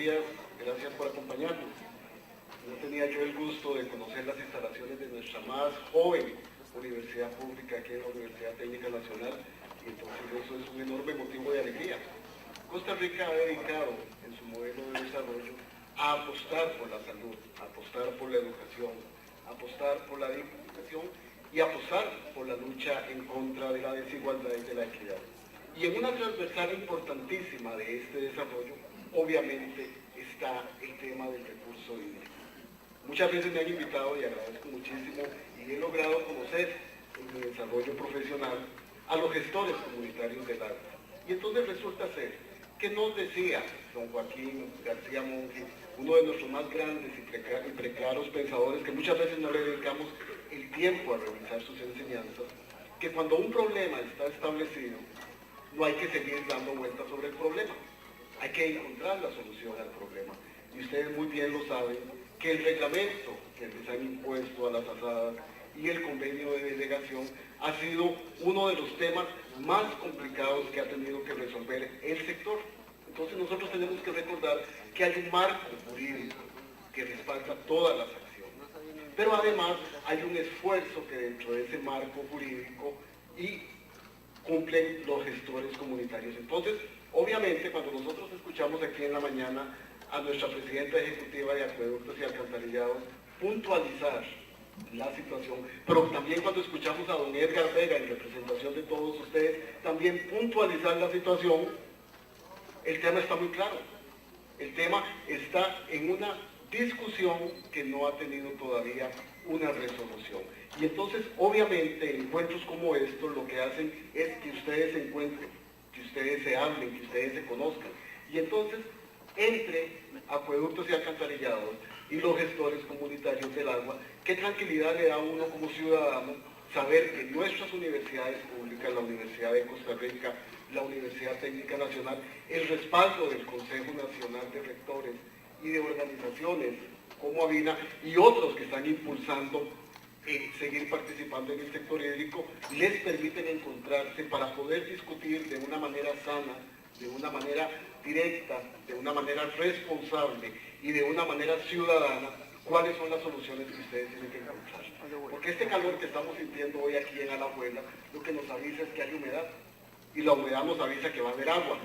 días, gracias por acompañarnos. No tenía yo el gusto de conocer las instalaciones de nuestra más joven universidad pública aquí en la Universidad Técnica Nacional, y entonces eso es un enorme motivo de alegría. Costa Rica ha dedicado en su modelo de desarrollo a apostar por la salud, a apostar por la educación, a apostar por la dignificación y a apostar por la lucha en contra de la desigualdad y de la equidad. Y en una transversal importantísima de este desarrollo, obviamente, está el tema del recurso hídrico. Muchas veces me han invitado, y agradezco muchísimo, y he logrado conocer en mi desarrollo profesional a los gestores comunitarios del agua. Y entonces resulta ser que nos decía don Joaquín García Monge, uno de nuestros más grandes y preclaros pensadores, que muchas veces no le dedicamos el tiempo a revisar sus enseñanzas, que cuando un problema está establecido, no hay que seguir dando vueltas sobre el problema, hay que encontrar la solución al problema. Y ustedes muy bien lo saben, que el reglamento que les han impuesto a las asadas y el convenio de delegación ha sido uno de los temas más complicados que ha tenido que resolver el sector. Entonces nosotros tenemos que recordar que hay un marco jurídico que respalda todas las acciones. Pero además hay un esfuerzo que dentro de ese marco jurídico y cumplen los gestores comunitarios. Entonces, obviamente, cuando nosotros escuchamos aquí en la mañana a nuestra presidenta ejecutiva de Acueductos y Alcantarillados puntualizar la situación, pero también cuando escuchamos a don Edgar Vega en representación de todos ustedes, también puntualizar la situación, el tema está muy claro. El tema está en una discusión que no ha tenido todavía una resolución. Y entonces, obviamente, encuentros como estos lo que hacen es que ustedes se encuentren, que ustedes se hablen, que ustedes se conozcan. Y entonces, entre Acueductos y Alcantarillados y los gestores comunitarios del agua, qué tranquilidad le da a uno como ciudadano saber que nuestras universidades públicas, la Universidad de Costa Rica, la Universidad Técnica Nacional, el respaldo del Consejo Nacional de Rectores y de organizaciones como ABINA y otros que están impulsando seguir participando en el sector hídrico, les permiten encontrarse para poder discutir de una manera sana, de una manera directa, de una manera responsable y de una manera ciudadana, cuáles son las soluciones que ustedes tienen que encontrar. Porque este calor que estamos sintiendo hoy aquí en Alajuela, lo que nos avisa es que hay humedad, y la humedad nos avisa que va a haber agua.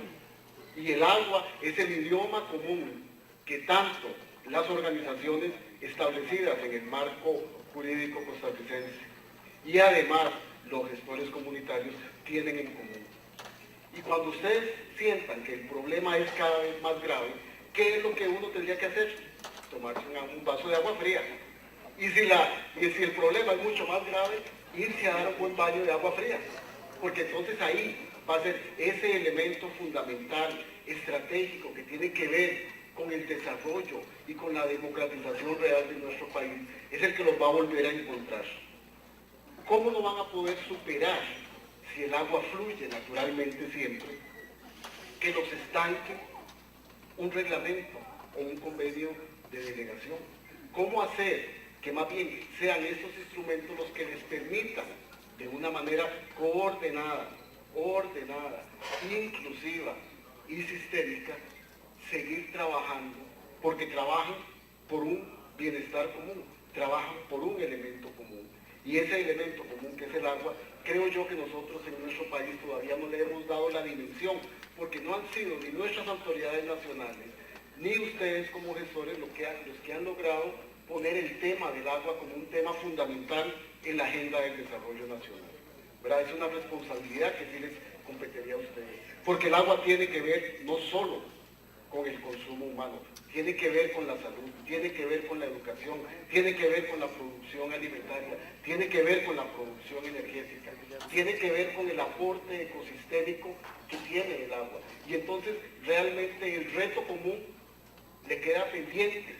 Y el agua es el idioma común que tanto las organizaciones establecidas en el marco jurídico costarricense y además los gestores comunitarios tienen en común. Y cuando ustedes sientan que el problema es cada vez más grave, ¿qué es lo que uno tendría que hacer? Tomarse un vaso de agua fría. Y si el problema es mucho más grave, irse a dar un buen baño de agua fría. Porque entonces ahí va a ser ese elemento fundamental, estratégico, que tiene que ver con el desarrollo y con la democratización real de nuestro país, es el que los va a volver a encontrar. ¿Cómo no van a poder superar si el agua fluye naturalmente siempre, que los estanque un reglamento o un convenio de delegación? ¿Cómo hacer que más bien sean estos instrumentos los que les permitan de una manera coordinada, inclusiva y sistémica, seguir trabajando, porque trabajan por un bienestar común, trabajan por un elemento común? Y ese elemento común que es el agua, creo yo que nosotros en nuestro país todavía no le hemos dado la dimensión, porque no han sido ni nuestras autoridades nacionales, ni ustedes como gestores los que han logrado poner el tema del agua como un tema fundamental en la agenda del desarrollo nacional. ¿Verdad? Es una responsabilidad que sí les competiría a ustedes, porque el agua tiene que ver no solo con el consumo humano, tiene que ver con la salud, tiene que ver con la educación, tiene que ver con la producción alimentaria, tiene que ver con la producción energética, tiene que ver con el aporte ecosistémico que tiene el agua. Y entonces realmente el reto común le queda pendiente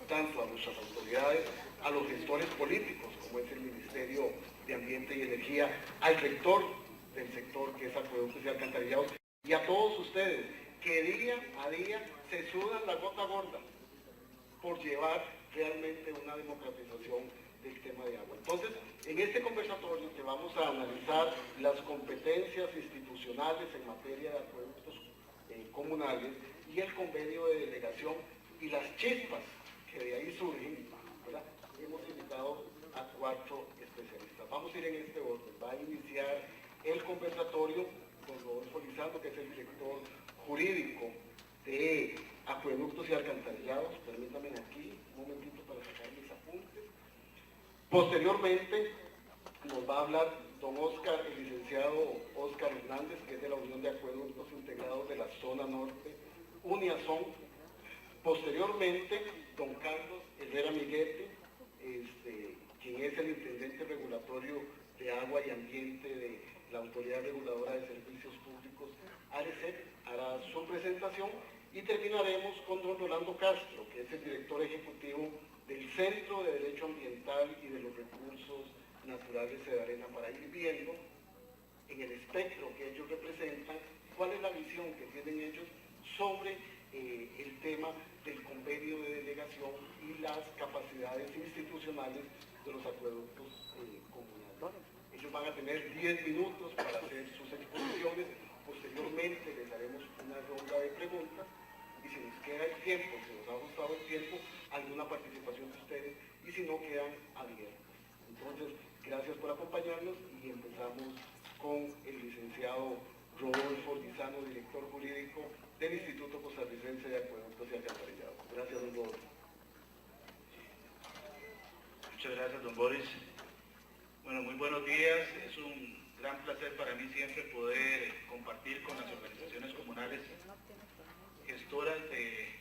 tanto a nuestras autoridades, a los gestores políticos, como es el Ministerio de Ambiente y Energía, al rector del sector, que es Acueductos y Alcantarillados, y a todos ustedes, que día a día se sudan la gota gorda por llevar realmente una democratización del tema de agua. Entonces, en este conversatorio que vamos a analizar las competencias institucionales en materia de acueductos comunales y el convenio de delegación y las chispas que de ahí surgen, ¿verdad? Hemos invitado a 4 especialistas. Vamos a ir en este orden. Va a iniciar el conversatorio con Rodolfo Lizano, que es el director jurídico de Acueductos y Alcantarillados. Permítanme aquí un momentito para sacar mis apuntes. Posteriormente nos va a hablar don Oscar, el licenciado Oscar Hernández, que es de la Unión de Acueductos Integrados de la Zona Norte, Uniazón. Posteriormente, don Carlos Herrera Miguete, quien es el intendente regulatorio de agua y ambiente de la Autoridad Reguladora de Servicios Públicos, ARECEP, hará su presentación y terminaremos con don Rolando Castro, que es el director ejecutivo del Centro de Derecho Ambiental y de los Recursos Naturales de Arena, para ir viendo en el espectro que ellos representan cuál es la visión que tienen ellos sobre el tema del convenio de delegación y las capacidades institucionales de los acueductos comunales. Ellos van a tener 10 minutos para hacer sus exposiciones. Posteriormente les haremos una ronda de preguntas y si nos queda el tiempo, si nos ha gustado el tiempo, alguna participación de ustedes, y si no, quedan abiertas. Entonces, gracias por acompañarnos y empezamos con el licenciado Rodolfo Lizano, director jurídico del Instituto Costarricense de Acueductos y Alcantarillados. Gracias, don Rodolfo. Muchas gracias, don Boris. Bueno, muy buenos días. Es un gran placer para mí siempre poder compartir con las organizaciones comunales gestoras de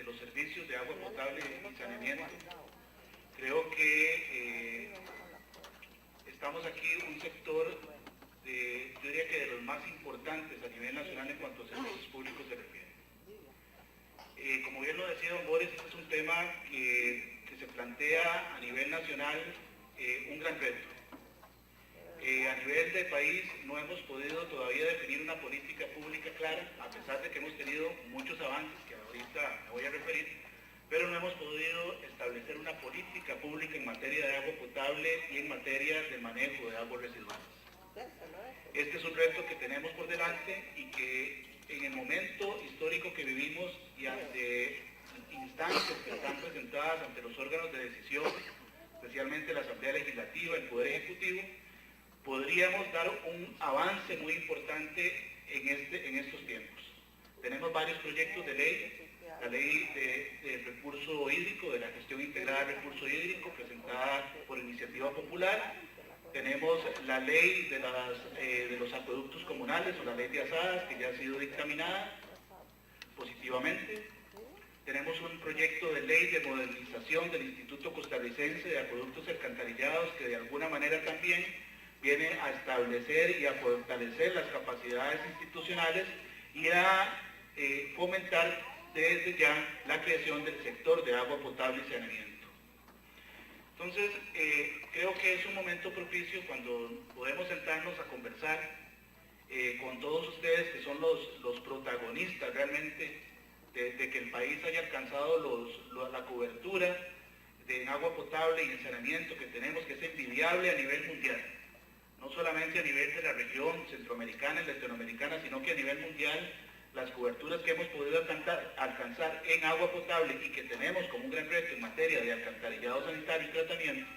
los servicios de agua potable y saneamiento. Creo que estamos aquí un sector, yo diría que de los más importantes a nivel nacional en cuanto a servicios públicos se refiere. Como bien lo decía don Boris, este es un tema que se plantea a nivel nacional un gran reto. A nivel de país no hemos podido todavía definir una política pública clara, a pesar de que hemos tenido muchos avances que ahorita me voy a referir, pero no hemos podido establecer una política pública en materia de agua potable y en materia de manejo de aguas residuales. Este es un reto que tenemos por delante y que en el momento histórico que vivimos y ante instancias que están presentadas ante los órganos de decisión, especialmente la Asamblea Legislativa, el Poder Ejecutivo, podríamos dar un avance muy importante en estos tiempos. Tenemos varios proyectos de ley, la ley de recurso hídrico, de la gestión integrada del recurso hídrico, presentada por iniciativa popular. Tenemos la ley de los acueductos comunales, o la ley de asadas, que ya ha sido dictaminada positivamente. Tenemos un proyecto de ley de modernización del Instituto Costarricense de Acueductos y Alcantarillados, que de alguna manera también viene a establecer y a fortalecer las capacidades institucionales y a fomentar desde ya la creación del sector de agua potable y saneamiento. Entonces, creo que es un momento propicio cuando podemos sentarnos a conversar con todos ustedes, que son los protagonistas realmente de que el país haya alcanzado la cobertura en agua potable y en saneamiento que tenemos, que es envidiable a nivel mundial. No solamente a nivel de la región centroamericana y latinoamericana, sino que a nivel mundial las coberturas que hemos podido alcanzar en agua potable y que tenemos como un gran reto en materia de alcantarillado sanitario y tratamiento,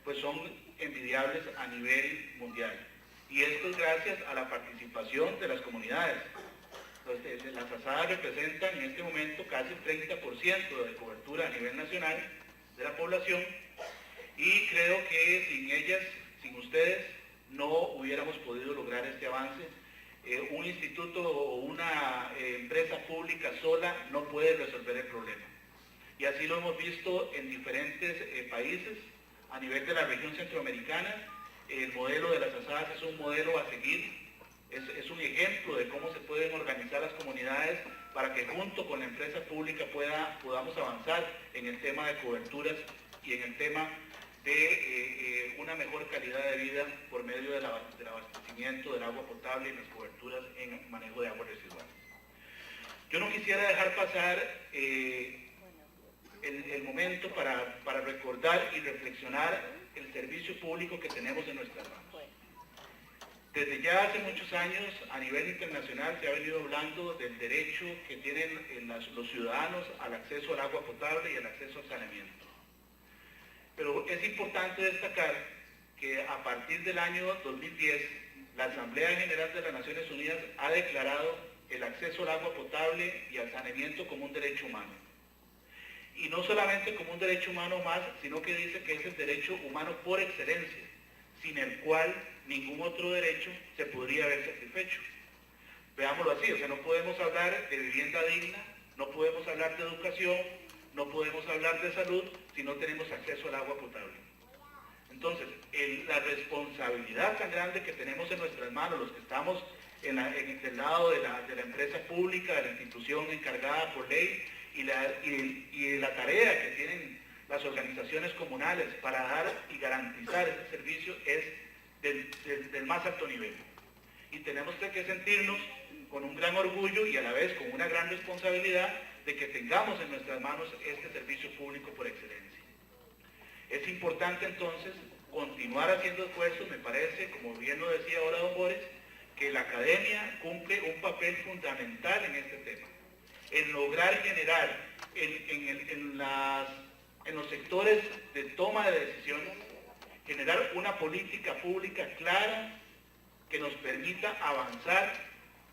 pues son envidiables a nivel mundial. Y esto es gracias a la participación de las comunidades. Entonces, las asadas representan en este momento casi el 30% de cobertura a nivel nacional de la población, y creo que sin ellas, sin ustedes, no hubiéramos podido lograr este avance. Un instituto o una empresa pública sola no puede resolver el problema. Y así lo hemos visto en diferentes países. A nivel de la región centroamericana, el modelo de las asadas es un modelo a seguir, es un ejemplo de cómo se pueden organizar las comunidades para que junto con la empresa pública podamos avanzar en el tema de coberturas y en el tema de una mejor calidad de vida por medio del abastecimiento del agua potable y las coberturas en manejo de aguas residuales. Yo no quisiera dejar pasar el momento para recordar y reflexionar el servicio público que tenemos en nuestras manos. Desde ya hace muchos años, a nivel internacional, se ha venido hablando del derecho que tienen los ciudadanos al acceso al agua potable y al acceso al saneamiento. Pero es importante destacar que a partir del año 2010, la Asamblea General de las Naciones Unidas ha declarado el acceso al agua potable y al saneamiento como un derecho humano. Y no solamente como un derecho humano más, sino que dice que es el derecho humano por excelencia, sin el cual ningún otro derecho se podría haber satisfecho. Veámoslo así, o sea, no podemos hablar de vivienda digna, no podemos hablar de educación, no podemos hablar de salud si no tenemos acceso al agua potable. Entonces, la responsabilidad tan grande que tenemos en nuestras manos, los que estamos en el lado de la empresa pública, de la institución encargada por ley, y la tarea que tienen las organizaciones comunales para dar y garantizar ese servicio es del más alto nivel. Y tenemos que sentirnos con un gran orgullo y a la vez con una gran responsabilidad de que tengamos en nuestras manos este servicio público por excelencia. Es importante entonces continuar haciendo esfuerzos, me parece, como bien lo decía ahora don Boris, que la academia cumple un papel fundamental en este tema, en lograr generar en los sectores de toma de decisiones, generar una política pública clara que nos permita avanzar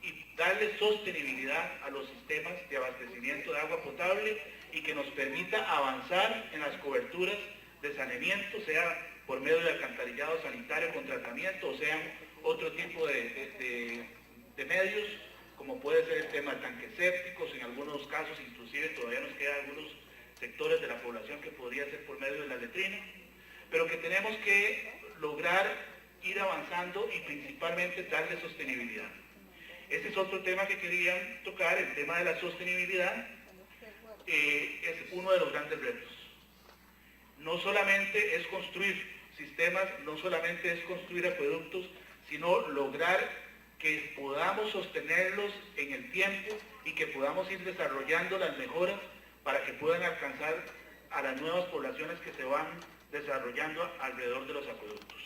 y darle sostenibilidad a los sistemas de abastecimiento de agua potable y que nos permita avanzar en las coberturas de saneamiento, sea por medio de alcantarillado sanitario con tratamiento o sean otro tipo de medios, como puede ser el tema de tanques sépticos, en algunos casos inclusive todavía nos quedan algunos sectores de la población que podría ser por medio de la letrina, pero que tenemos que lograr ir avanzando y principalmente darle sostenibilidad. Este es otro tema que quería tocar, el tema de la sostenibilidad, es uno de los grandes retos. No solamente es construir sistemas, no solamente es construir acueductos, sino lograr que podamos sostenerlos en el tiempo y que podamos ir desarrollando las mejoras para que puedan alcanzar a las nuevas poblaciones que se van desarrollando alrededor de los acueductos.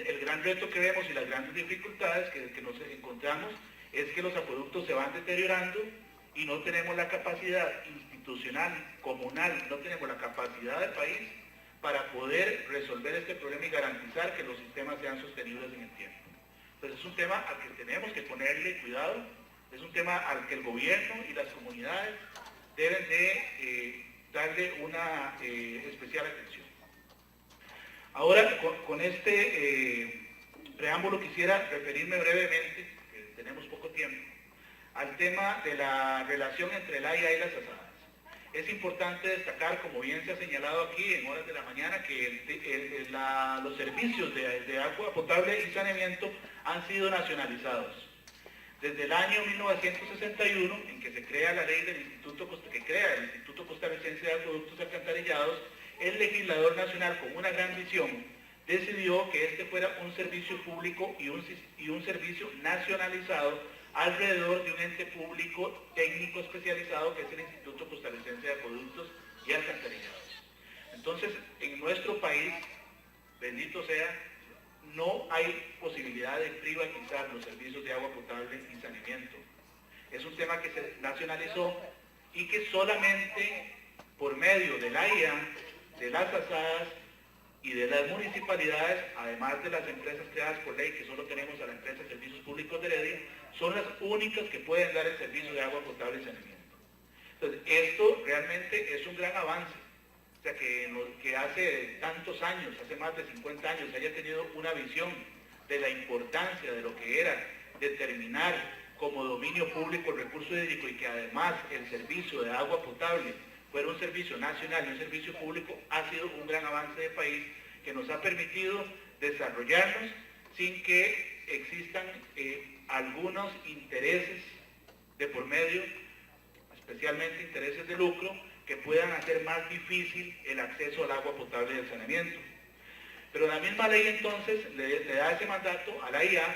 El gran reto que vemos y las grandes dificultades que nos encontramos es que los acueductos se van deteriorando y no tenemos la capacidad institucional, comunal, no tenemos la capacidad del país para poder resolver este problema y garantizar que los sistemas sean sostenibles en el tiempo. Entonces es un tema al que tenemos que ponerle cuidado, es un tema al que el gobierno y las comunidades deben de darle una especial atención. Ahora, con este preámbulo quisiera referirme brevemente, que tenemos poco tiempo, al tema de la relación entre el AIA y las asadas. Es importante destacar, como bien se ha señalado aquí en horas de la mañana, que los servicios de agua potable y saneamiento han sido nacionalizados. Desde el año 1961, en que se crea la ley del Instituto Costarricense de Acueductos y Alcantarillados, el legislador nacional, con una gran visión, decidió que este fuera un servicio público y un servicio nacionalizado alrededor de un ente público técnico especializado que es el Instituto Costarricense de Acueductos y Alcantarillados. Entonces, en nuestro país, bendito sea, no hay posibilidad de privatizar los servicios de agua potable y saneamiento. Es un tema que se nacionalizó y que solamente por medio del AIA, de las asadas y de las municipalidades, además de las empresas creadas por ley, que solo tenemos a la empresa de Servicios Públicos de Heredia, son las únicas que pueden dar el servicio de agua potable y saneamiento. Entonces, esto realmente es un gran avance. O sea, que hace tantos años, hace más de 50 años, se haya tenido una visión de la importancia de lo que era determinar como dominio público el recurso hídrico y que además el servicio de agua potable fuera un servicio nacional y un servicio público, ha sido un gran avance de país que nos ha permitido desarrollarnos sin que existan algunos intereses de por medio, especialmente intereses de lucro, que puedan hacer más difícil el acceso al agua potable y al saneamiento. Pero la misma ley entonces le da ese mandato a la IA,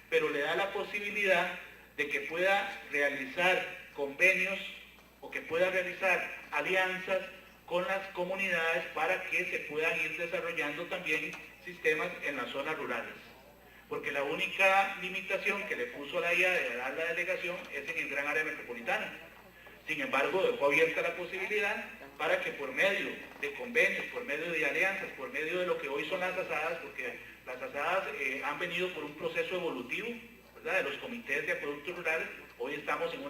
pero le da la posibilidad de que pueda realizar convenios o que pueda realizar alianzas con las comunidades para que se puedan ir desarrollando también sistemas en las zonas rurales. porque la única limitación que le puso la IA de dar la delegación es en el gran área metropolitana. Sin embargo, dejó abierta la posibilidad para que por medio de convenios, por medio de alianzas, por medio de lo que hoy son las asadas, porque las asadas han venido por un proceso evolutivo, ¿verdad?, de los comités de acueductos rurales. Hoy estamos en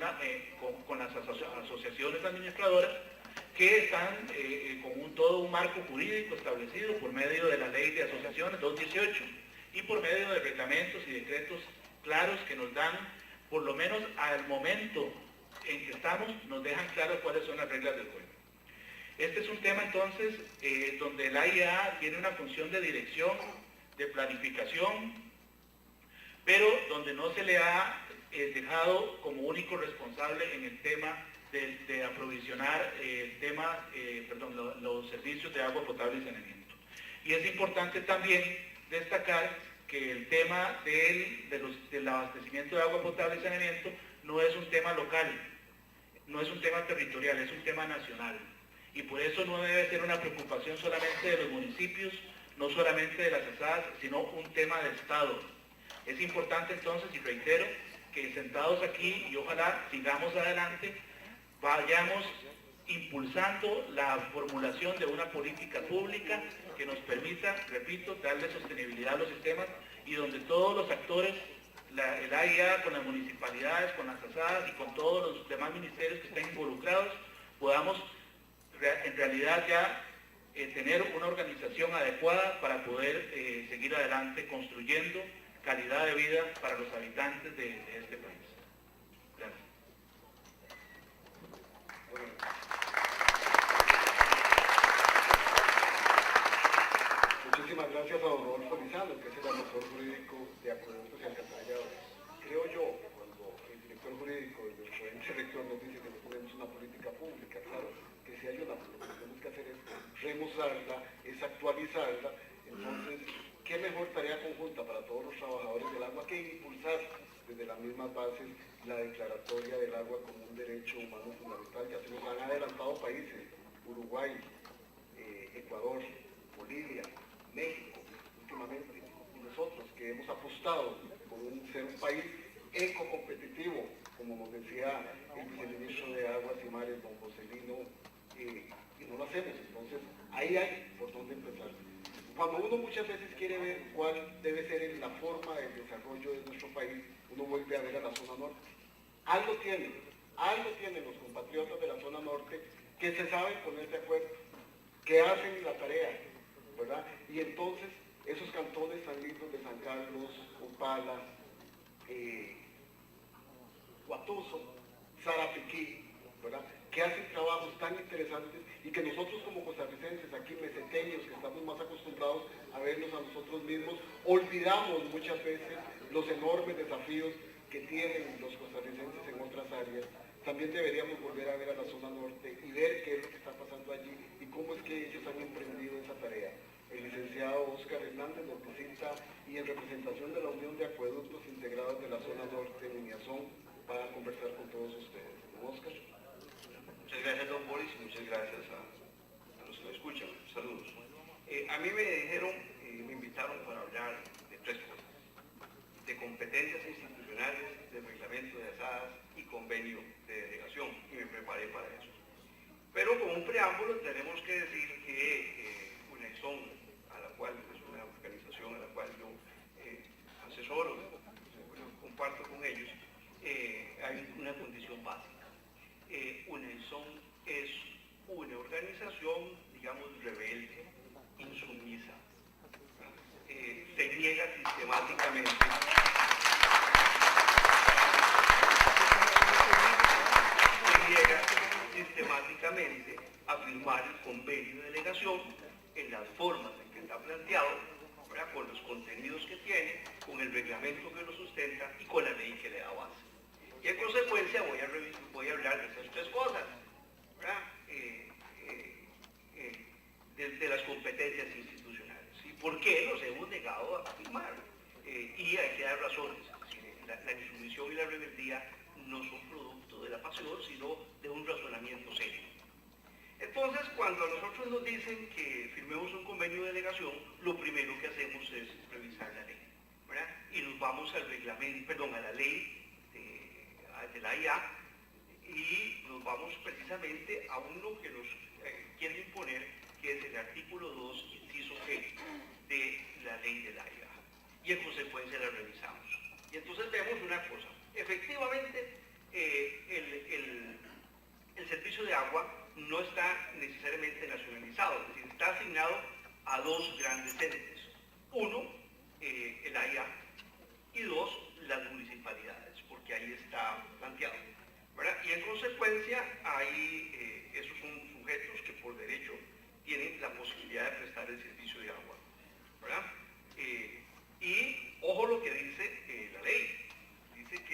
con las asociaciones administradoras que están con todo un marco jurídico establecido por medio de la ley de asociaciones 218 y por medio de reglamentos y decretos claros que nos dan, por lo menos al momento en que estamos, nos dejan claro cuáles son las reglas del juego. Este es un tema entonces donde la AIA tiene una función de dirección, de planificación, pero donde no se le ha dejado como único responsable en el tema de aprovisionar los servicios de agua potable y saneamiento. Y es importante también destacar que el tema del abastecimiento de agua potable y saneamiento no es un tema local, no es un tema territorial, es un tema nacional. Y por eso no debe ser una preocupación solamente de los municipios, no solamente de las asadas, sino un tema de Estado. Es importante entonces, y reitero, que sentados aquí, y ojalá sigamos adelante, vayamos impulsando la formulación de una política pública que nos permita, repito, darle sostenibilidad a los sistemas y donde todos los actores, el AIA con las municipalidades, con las asadas y con todos los demás ministerios que estén involucrados, podamos en realidad ya tener una organización adecuada para poder seguir adelante construyendo calidad de vida para los habitantes de este país. Gracias. Bueno. Muchísimas gracias a don Rodolfo Lizano, que es el asesor jurídico de Acueductos y Alcantarillados. Creo yo, cuando el director jurídico de nuestro ente rector nos dice que no tenemos una política pública, claro, que si hay una, lo que tenemos que hacer es remozarla, es actualizarla. Entonces, ¿qué mejor tarea conjunta para todos los trabajadores del agua que impulsar desde las mismas bases la declaratoria del agua como un derecho humano fundamental? Ya se nos han adelantado países, Uruguay, Ecuador, Bolivia, México, últimamente, y nosotros que hemos apostado por ser un país ecocompetitivo, como nos decía el viceministro de Aguas y Mares, don Joselino, y no lo hacemos. Entonces, ahí hay por dónde empezar. Cuando uno muchas veces quiere ver cuál debe ser la forma del desarrollo de nuestro país, uno vuelve a ver a la zona norte. Algo tienen los compatriotas de la zona norte que se saben poner de acuerdo, que hacen la tarea, ¿verdad? Y entonces esos cantones tan lindos de San Carlos, Upala, Huatuso, Sarapiquí, ¿verdad?, que hacen trabajos tan interesantes y que nosotros como costarricenses, aquí meseteños, que estamos más acostumbrados a vernos a nosotros mismos, olvidamos muchas veces los enormes desafíos que tienen los costarricenses en otras áreas. También deberíamos volver a ver a la zona norte y ver qué es lo que está pasando allí y cómo es que ellos han emprendido esa tarea. El licenciado Óscar Hernández nos visita y en representación de la Unión de Acueductos Integrados de la Zona Norte de Uniazón va a conversar con todos ustedes. ¿No, Óscar? Muchas gracias, don Boris, y muchas gracias a los que lo escuchan. Saludos. A mí me dijeron, me invitaron para hablar de tres cosas: de competencias institucionales, de reglamento de asadas y convenio de delegación, y me preparé para eso. Pero como un preámbulo tenemos que decir que UNEXON, a la cual es una organización a la cual yo asesoro, comparto con ellos, hay una condición básica. UNEXON es una organización, digamos, rebelde, insumisa, se niega sistemáticamente a firmar el convenio de delegación en las formas en que está planteado, ¿verdad?, con los contenidos que tiene, con el reglamento que lo sustenta y con la ley que le da base. Y en consecuencia voy a hablar de esas tres cosas, ¿verdad?, de las competencias institucionales. ¿Y por qué nos hemos negado a firmar? Y hay que dar razones. La insumisión y la rebeldía no son producto de la pasión, sino de un razonamiento serio. Entonces, cuando a nosotros nos dicen que firmemos un convenio de delegación, lo primero que hacemos es revisar la ley, ¿verdad? Y y nos vamos al reglamento, perdón, a la ley de la IA, y nos vamos precisamente a uno que nos quiere imponer, que es el artículo 2, inciso G, de la ley de la IA. Y en consecuencia la revisamos. Y entonces vemos una cosa. Efectivamente, el servicio de agua no está necesariamente nacionalizado, es decir, está asignado a dos grandes entes. Uno, el AIA, y dos, las municipalidades, porque ahí está planteado, ¿verdad? Y en consecuencia, ahí esos son sujetos que por derecho tienen la posibilidad de prestar el servicio de agua, ¿verdad? Y ojo lo que dice la ley. Dice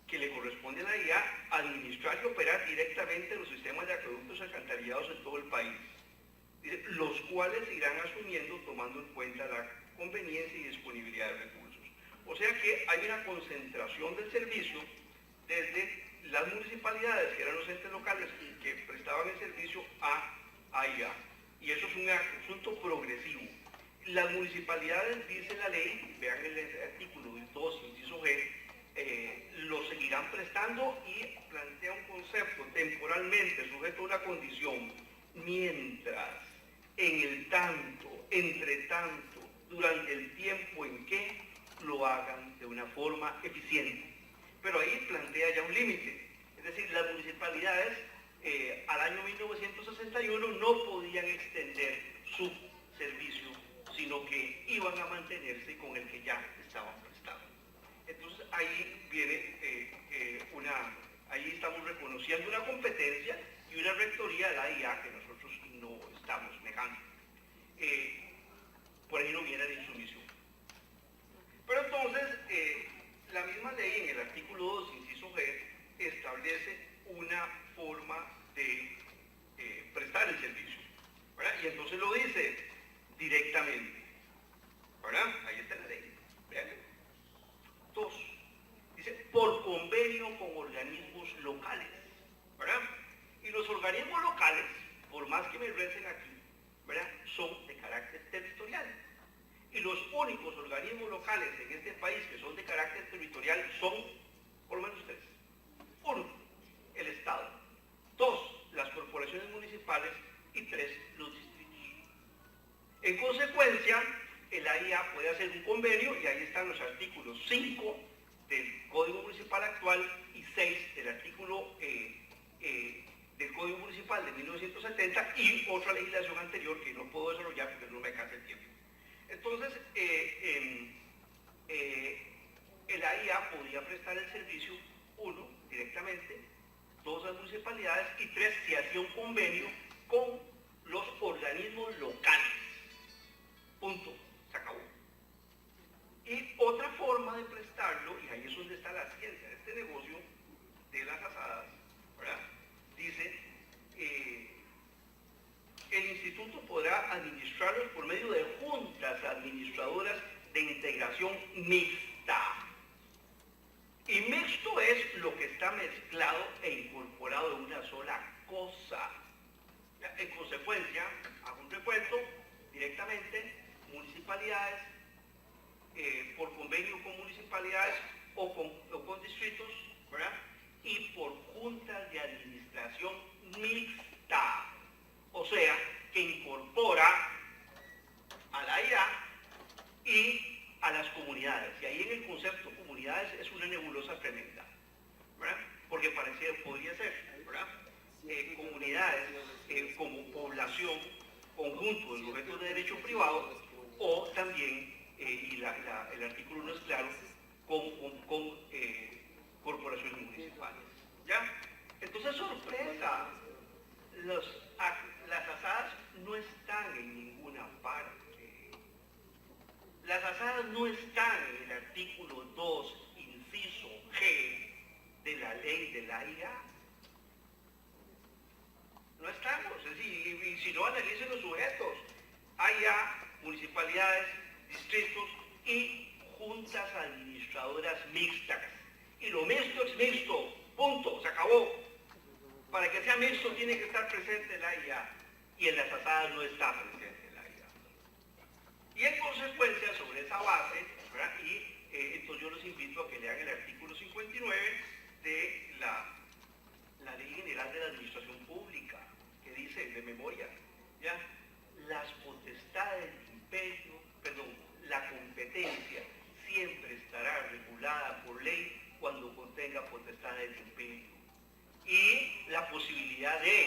que le corresponde a la IA administrar y operar directamente los sistemas de acueductos alcantarillados en todo el país, dice, los cuales se irán asumiendo tomando en cuenta la conveniencia y disponibilidad de recursos. O sea que hay una concentración del servicio desde las municipalidades, que eran los entes locales y que prestaban el servicio, a IA. Y eso es un asunto progresivo. Las municipalidades, dice la ley, vean el artículo 2, inciso G, lo seguirán prestando y plantea un concepto temporalmente sujeto a una condición, mientras, en el tanto, entre tanto, durante el tiempo en que lo hagan de una forma eficiente. Pero ahí plantea ya un límite, es decir, las municipalidades al año 1961 no podían extender su servicio, sino que iban a mantenerse con el que ya estaban prestados. Entonces ahí viene ahí estamos reconociendo una competencia y una rectoría de la IA que nosotros no estamos negando. Por ahí no viene la insumisión. Pero entonces, la misma ley en el artículo 2, inciso G, establece una forma de prestar el servicio, ¿verdad? Y entonces lo dice directamente, ¿verdad? Ahí está la ley. Vean. 2. Dice, por convenio con organismos locales, ¿verdad? Y los organismos locales, por más que me recen aquí, ¿verdad?, son de carácter territorial. Y los únicos organismos locales en este país que son de carácter territorial son, por lo menos 3. 1, el Estado. 2, las corporaciones municipales. Y 3, los distritos. En consecuencia, el AIA puede hacer un convenio, y ahí están los artículos 5 del Código Municipal actual y 6 del artículo del Código Municipal de 1970 y otra legislación anterior que no puedo desarrollar porque no me alcanza el tiempo. Entonces, el AIA podía prestar el servicio, 1, directamente, 2, las municipalidades, y 3, si hacía un convenio con los organismos locales. Punto. Se acabó. Y otra forma de prestarlo, y ahí es donde está la ciencia de este negocio de las asadas, ¿verdad? Dice, el instituto podrá administrarlos por medio de juntas administradoras de integración mixta. Y mixto es lo que está mezclado e incorporado en una sola cosa. En consecuencia, hago un recuento, directamente, municipalidades, por convenio con municipalidades o con distritos, ¿verdad? Y por juntas de administración mixta, o sea, que incorpora a la IA y a las comunidades. Y ahí en el concepto comunidades es una nebulosa tremenda, ¿verdad? Porque podría ser, ¿verdad? Comunidades como población, conjunto de sujetos de derecho privado, o también, y el artículo no es claro, con corporaciones municipales. ¿Ya? Entonces, sorpresa, las asadas no están en ninguna parte. Las asadas no están en el artículo 2, inciso G, de la ley de la IA. No estamos, es decir, y si no, analicen los sujetos. AIA, municipalidades, distritos y juntas administradoras mixtas. Y lo mixto es mixto, punto, se acabó. Para que sea mixto tiene que estar presente el AIA, y en las asadas no está presente el AIA. Y en consecuencia, sobre esa base, ¿verdad? Entonces yo los invito a que lean el artículo 59 de la Ley General de la Administración Pública, que dice, de memoria, ¿ya? Las potestades del imperio, la competencia siempre estará regulada por ley cuando contenga potestades del imperio. Y la posibilidad de,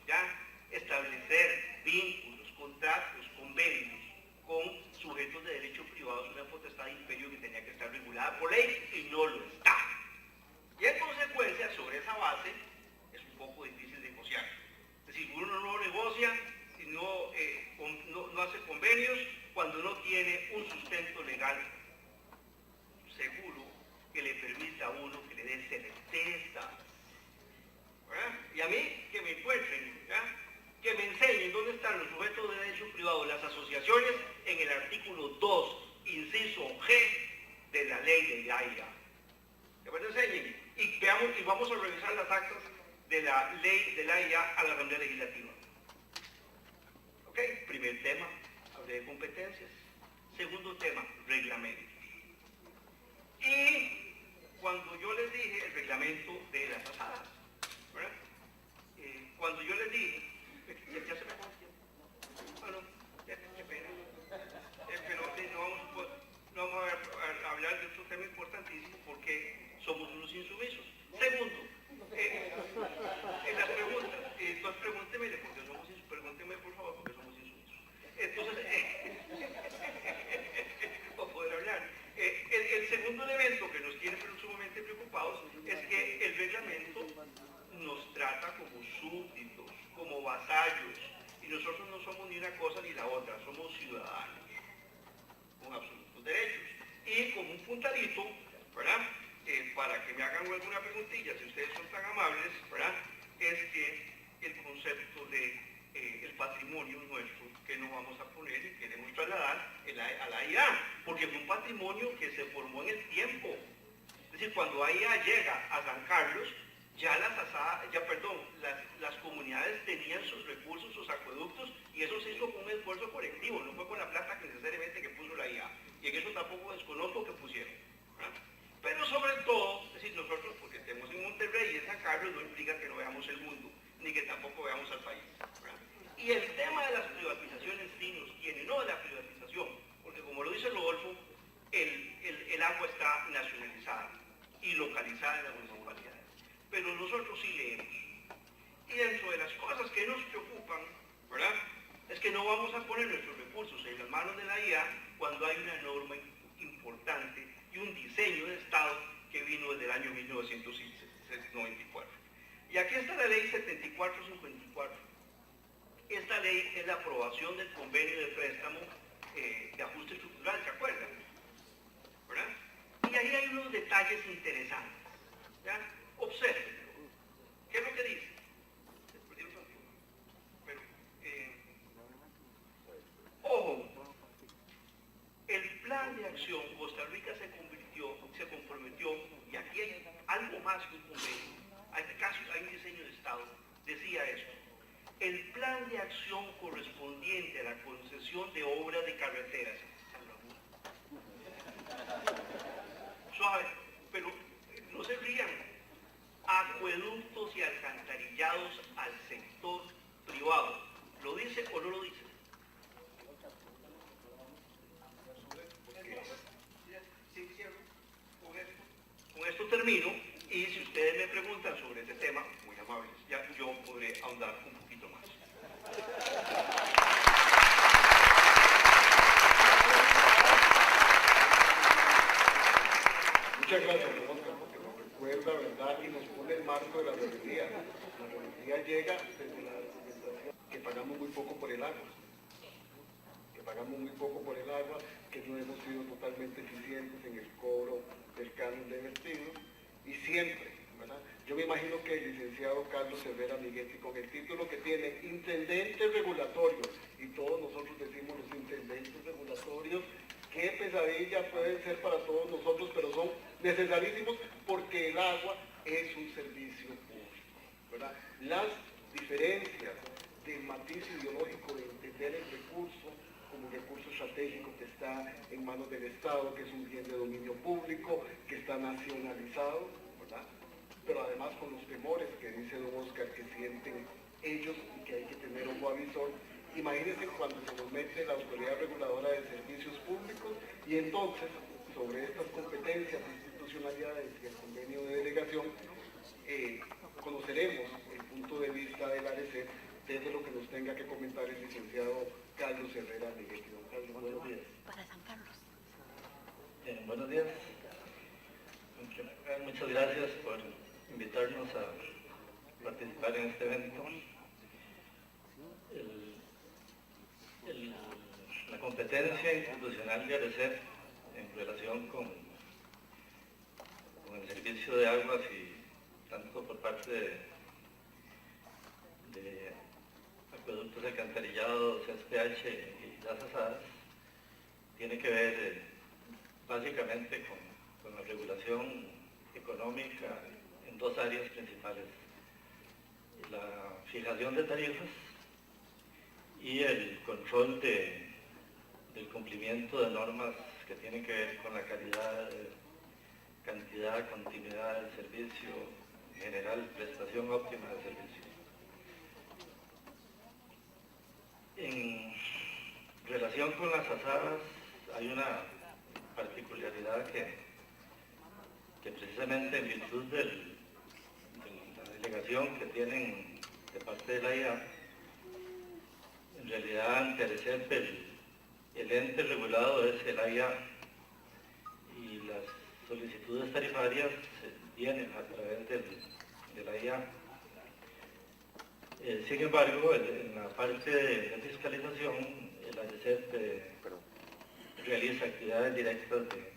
¿ya?, establecer vínculos, contratos, convenios con sujetos de derecho privado es una potestad de imperio que tenía que estar regulada por ley y no lo está. Y en consecuencia, sobre esa base, es un poco difícil negociar. Es decir, uno no negocia y no hace convenios cuando no tiene un sustento legal seguro que le permita a uno que le dé certeza. ¿Verdad? Y a mí, que me encuentren, ¿ya?, que me enseñen dónde están los sujetos de derecho privado, las asociaciones, en el artículo 2, inciso G de la ley de la AIA. Que me lo enseñen y veamos, y vamos a revisar las actas de la ley de la AIA a la Asamblea Legislativa. ¿Ok? Primer tema, hablé de competencias. Segundo tema, reglamentos. Y cuando yo les dije el reglamento de las asadas, ¿verdad? Cuando yo les dije, ya se me acabó el tiempo. Bueno, qué pena. Pero no vamos a hablar de otro tema importantísimo porque somos unos insumisos. Segundo, en las preguntas, entonces pregúnteme por qué somos insumisos, pregúnteme por favor por qué somos insumisos. Entonces, para poder hablar. El segundo elemento que nos tiene sumamente preocupados es que el reglamento nos trata como súbditos, como vasallos, y nosotros no somos ni una cosa ni la otra, somos ciudadanos con absolutos derechos. Y como un puntadito, ¿verdad?, para que me hagan alguna preguntilla, si ustedes son tan amables, ¿verdad?, es que el concepto de el patrimonio nuestro, que no vamos a poner y queremos trasladar a la AIA, porque fue un patrimonio que se formó en el tiempo. Es decir, cuando AIA llega a San Carlos, ya las comunidades tenían sus recursos, sus acueductos, y eso se hizo con un esfuerzo colectivo, no fue con la plata que necesariamente que puso la IA, y en eso tampoco desconozco que pusieron, ¿verdad? Pero sobre todo, es decir, nosotros, porque estemos en Monterrey y en San Carlos, no implica que no veamos el mundo, ni que tampoco veamos al país, ¿verdad? Y el tema de las privatizaciones sí nos tiene, no de la privatización, porque como lo dice Rodolfo, el agua está nacionalizada y localizada en las municipalidades. Pero nosotros sí leemos. Y dentro de las cosas que nos preocupan, ¿verdad?, es que no vamos a poner nuestros recursos en las manos de la IA cuando hay una norma importante y un diseño de Estado que vino desde el año 1994. Y aquí está la ley 7454. Esta ley es la aprobación del convenio de préstamo de ajuste estructural, ¿se acuerdan? ¿Verdad? Y ahí hay unos detalles interesantes, ¿ya? Observen. ¿Qué es lo que dice? Pero, ojo, el plan de acción, Costa Rica se comprometió, y aquí hay algo más que un convenio, hay un diseño de Estado, decía esto: el plan de acción correspondiente a la concesión de obras de carreteras. Suave, pero no se rían. Acueductos y alcantarillados al sector privado. ¿Lo dice o no lo dice? Con esto termino, y si ustedes me preguntan sobre este tema, muy amables, ya yo podré ahondar un poquito más. Muchas gracias, Oscar, porque nos recuerda, ¿verdad?, y nos pone el marco de la rebeldía. La rebeldía llega desde la argumentación que pagamos muy poco por el agua. Que no hemos sido totalmente eficientes en el cobro del canon de vertidos, y siempre, ¿verdad? Yo me imagino que el licenciado Carlos Herrera Miguetti, con el título que tiene, intendentes regulatorios, y todos nosotros decimos los intendentes regulatorios, qué pesadilla pueden ser para todos nosotros, pero son necesarísimos porque el agua es un servicio público, ¿verdad? Las diferencias del matiz ideológico de entender el recurso como un recurso estratégico estratégico que está en manos del Estado, que es un bien de dominio público, que está nacionalizado, ¿verdad? Pero además con los temores que dice don Oscar que sienten ellos y que hay que tener ojo avisor. Imagínense cuando se nos mete la Autoridad Reguladora de Servicios Públicos y entonces sobre estas competencias, institucionalidades y el convenio de delegación, conoceremos el punto de vista del ARECEP desde lo que nos tenga que comentar el licenciado Carlos Herrera Miguel. Don Carlos, buenos días. Para San Carlos. Buenos días. Muchas gracias por invitarnos a participar en este evento. La competencia institucional de ARECEP en relación con el servicio de aguas y tanto por parte de acueductos alcantarillados, SPH y las asadas, tiene que ver básicamente con la regulación económica en dos áreas principales: la fijación de tarifas y el control del cumplimiento de normas que tienen que ver con la calidad, cantidad, continuidad del servicio, en general, prestación óptima del servicio. En relación con las asadas, hay una particularidad que precisamente en virtud de la delegación que tienen de parte de la IA, en realidad ante ARECEP el ente regulado es el AIA y las solicitudes tarifarias vienen a través del AIA. Sin embargo, en la parte de fiscalización, el ARECEP realiza actividades directas de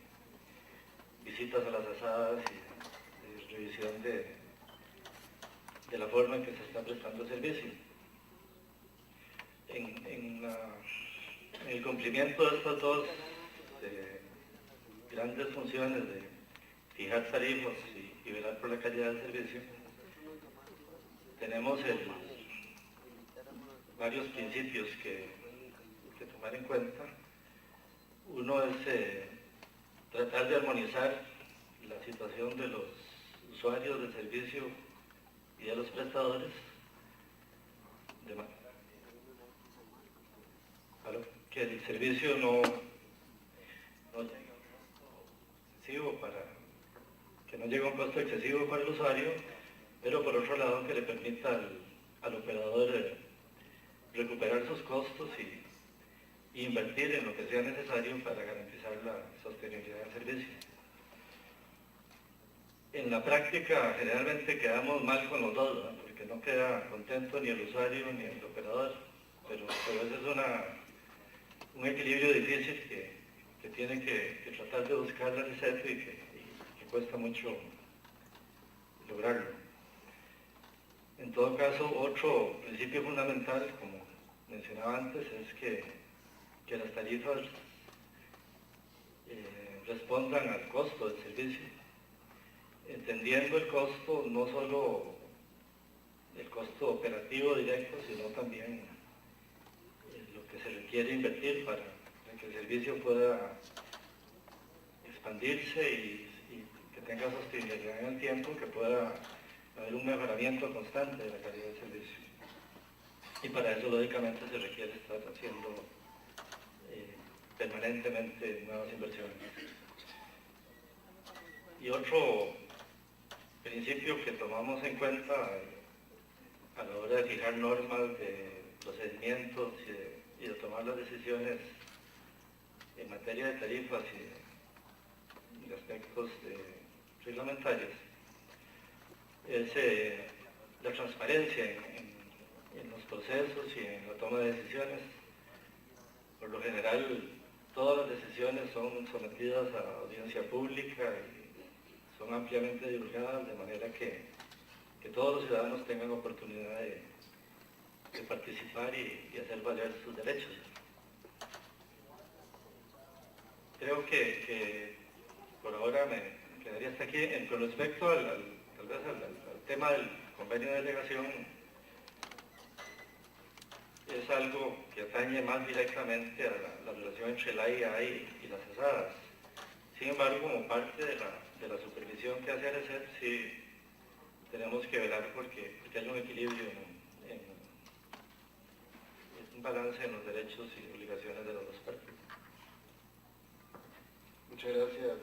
visitas a las asadas y de revisión de la forma en que se está prestando el servicio. En el cumplimiento de estas dos grandes funciones de fijar tarifas y velar por la calidad del servicio, tenemos varios principios que tomar en cuenta. Uno es tratar de armonizar la situación de los usuarios del servicio y de los prestadores, de manera que el servicio no llegue a un costo excesivo para el usuario, pero por otro lado que le permita al operador recuperar sus costos y invertir en lo que sea necesario para garantizar la sostenibilidad del servicio. En la práctica generalmente quedamos mal con los dos, ¿no? Porque no queda contento ni el usuario ni el operador, pero ese es un equilibrio difícil que tiene que tratar de buscar la receta y que cuesta mucho lograrlo. En todo caso, otro principio fundamental, como mencionaba antes, es que las tarifas respondan al costo del servicio, entendiendo el costo no solo el costo operativo directo, sino también lo que se requiere invertir para que el servicio pueda expandirse y que tenga sostenibilidad en el tiempo, que pueda haber un mejoramiento constante de la calidad del servicio. Y para eso, lógicamente, se requiere estar haciendo permanentemente nuevas inversiones. Y otro principio que tomamos en cuenta a la hora de fijar normas de procedimientos y de tomar las decisiones en materia de tarifas y de aspectos reglamentarios es la transparencia en los procesos y en la toma de decisiones. Por lo general, todas las decisiones son sometidas a audiencia pública y son ampliamente divulgadas, de manera que todos los ciudadanos tengan oportunidad de participar y hacer valer sus derechos. Creo que por ahora me quedaría hasta aquí. Con respecto al tema del convenio de delegación, es algo que atañe más directamente a la relación entre el AIA y las asadas. Sin embargo, como parte de la supervisión que hace ARECEP, sí tenemos que velar porque haya un equilibrio, un balance en los derechos y obligaciones de las dos partes. Muchas gracias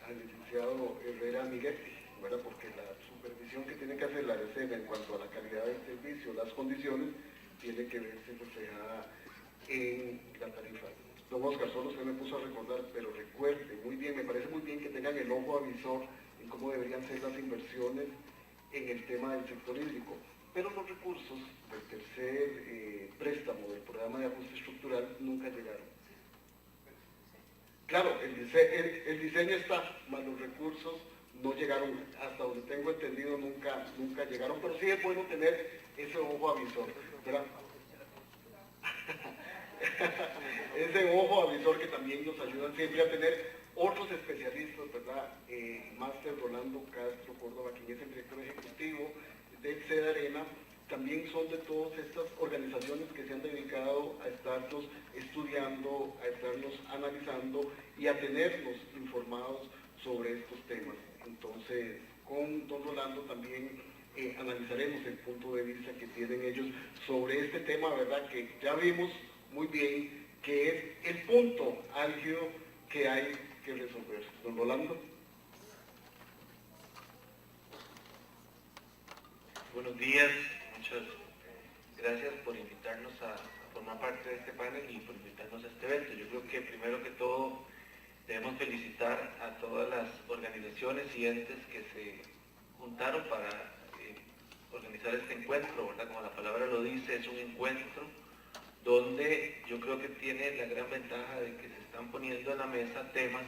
al licenciado Herrera Miguel, ¿verdad? Porque la supervisión que tiene que hacer la ARECEP en cuanto a la calidad del servicio, las condiciones, tiene que verse reflejada en la tarifa. Don Oscar, solo se me puso a recordar, pero recuerde muy bien, me parece muy bien que tengan el ojo avisor en cómo deberían ser las inversiones en el tema del sector hídrico, pero los recursos del tercer préstamo del programa de ajuste estructural nunca llegaron. Claro, el diseño está, mas los recursos no llegaron, hasta donde tengo entendido nunca llegaron, pero sí es bueno tener ese ojo avisor, ¿verdad? Ese ojo avisor que también nos ayudan siempre a tener otros especialistas, ¿verdad? Máster Rolando Castro Córdoba, quien es el director ejecutivo del CEDARENA, también son de todas estas organizaciones que se han dedicado a estarnos estudiando, a estarnos analizando y a tenernos informados sobre estos temas. Entonces, con don Rolando también analizaremos el punto de vista que tienen ellos sobre este tema, ¿verdad? Que ya vimos muy bien que es el punto álgido que hay que resolver. Don Rolando. Buenos días, muchas gracias por invitarnos a formar parte de este panel y por invitarnos a este evento. Yo creo que primero que todo debemos felicitar a todas las organizaciones y entes que se juntaron para organizar este encuentro, ¿verdad? Como la palabra lo dice, es un encuentro donde yo creo que tiene la gran ventaja de que se están poniendo en la mesa temas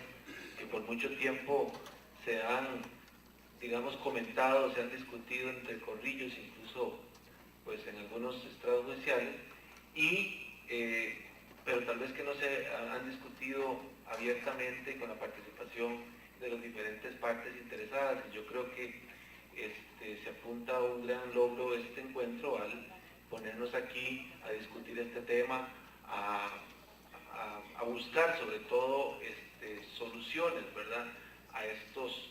que por mucho tiempo se han, digamos, comentado, se han discutido entre corrillos, incluso pues en algunos estrados judiciales, pero tal vez que no se han discutido abiertamente con la participación de las diferentes partes interesadas. Y yo creo que se apunta a un gran logro este encuentro al ponernos aquí a discutir este tema, a buscar sobre todo soluciones, ¿verdad?, a estos